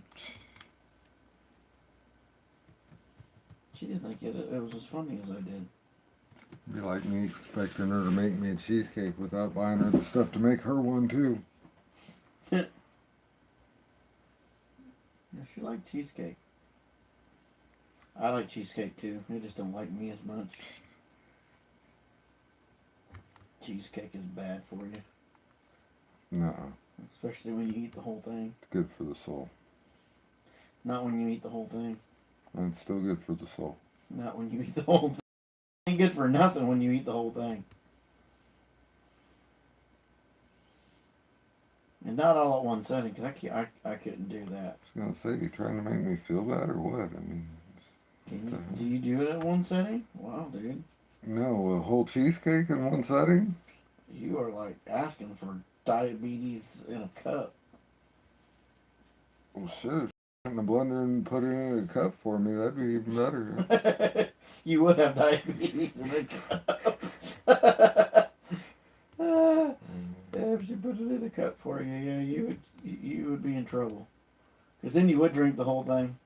She didn't think it was as funny as I did. Be like me expecting her to make me a cheesecake without buying her the stuff to make her one too. Yeah, she liked cheesecake. I like cheesecake too. They just don't like me as much. Cheesecake is bad for you. No, Especially when you eat the whole thing. it's good for the soul. Not when you eat the whole thing. And it's still good for the soul. Not when you eat the whole thing. Ain't good for nothing when you eat the whole thing. And not all at one setting, because I couldn't do that. I was gonna say, you trying to make me feel bad or what? I mean, Do you do it at one setting? Wow, dude. no, a whole cheesecake in one setting? You are like asking for diabetes in a cup. Well, shit, if you in the blender and put it in a cup for me, that'd be even better. You would have diabetes in a cup. If you put it in a cup for you, yeah, you would be in trouble. Because then you would drink the whole thing.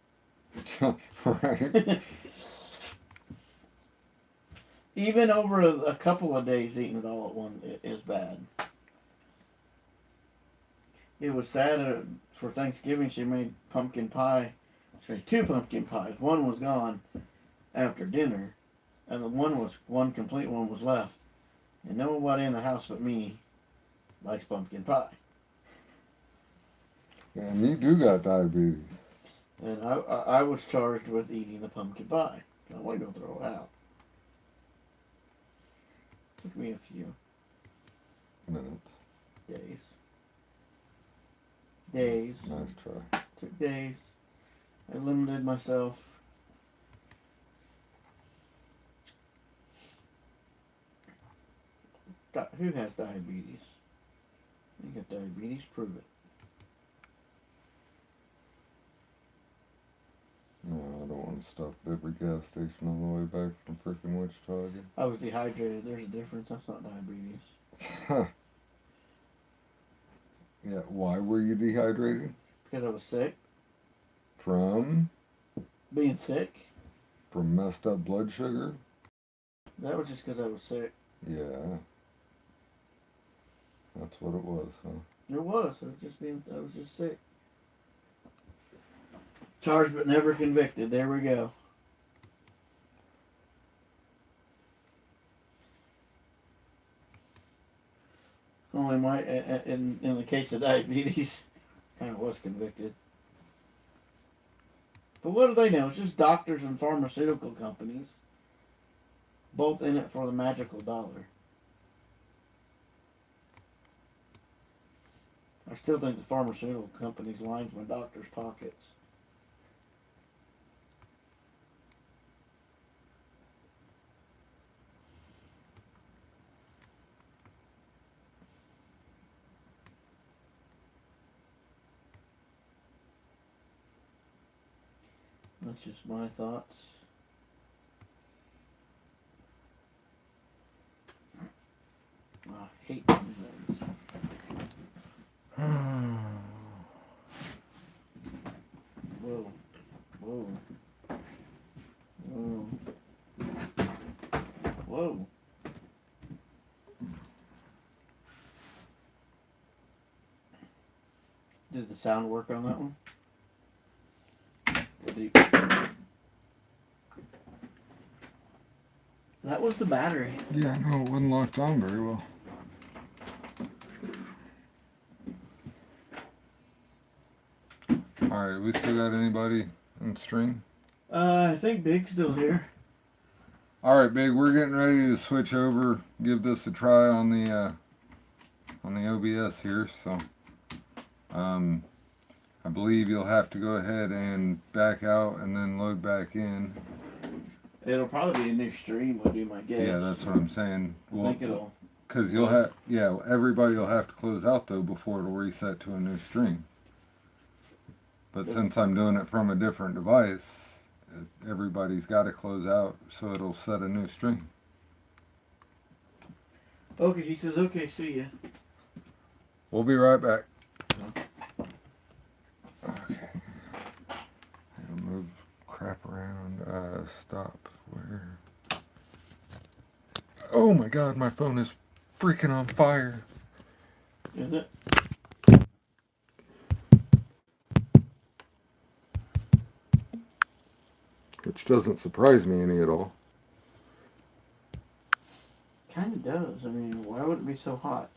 Right. Even over a couple of days eating it all at once is bad. It was sad for Thanksgiving she made pumpkin pie. She made 2 pumpkin pies. One was gone after dinner, and the one complete one was left. And nobody in the house but me likes pumpkin pie. And you do got diabetes. And I was charged with eating the pumpkin pie. I wasn't going to throw it out. Took me a few. Minutes. Days. Days. Nice try. Took days. I limited myself. Who has diabetes? You got diabetes? Prove it. No, I don't want to stop at every gas station on the way back from freaking Wichita again. I was dehydrated. There's a difference. That's not diabetes. Yeah, why were you dehydrated? Because I was sick. From Being sick. messed up blood sugar? That was just because I was sick. Yeah. That's what it was, huh? It was. I was just sick. Charged but never convicted. There we go. Only in the case of diabetes, kind of was convicted. But what do they know? It's just doctors and pharmaceutical companies, both in it for the magical dollar. I still think the pharmaceutical companies lines my doctor's pockets. That's just my thoughts. I hate things. Whoa. Whoa. Whoa. Whoa. Did the sound work on that one? That was the battery. Yeah, no, it wasn't locked on very well. Alright, we still got anybody in stream? I think Big's still here. Alright, Big, we're getting ready to switch over, give this a try on the OBS here, so I believe you'll have to go ahead and back out and then load back in. It'll probably be a new stream, would be my guess. Yeah, that's what I'm saying. I think it'll. Because you'll have, yeah, everybody will have to close out though before it'll reset to a new stream. But since I'm doing it from a different device, everybody's got to close out so it'll set a new stream. Okay, he says, okay, see ya. We'll be right back. Okay. I'll move crap around. Stop. Where? Oh my god, my phone is freaking on fire. Is it? Which doesn't surprise me any at all. Kind of does. I mean, why would it be so hot?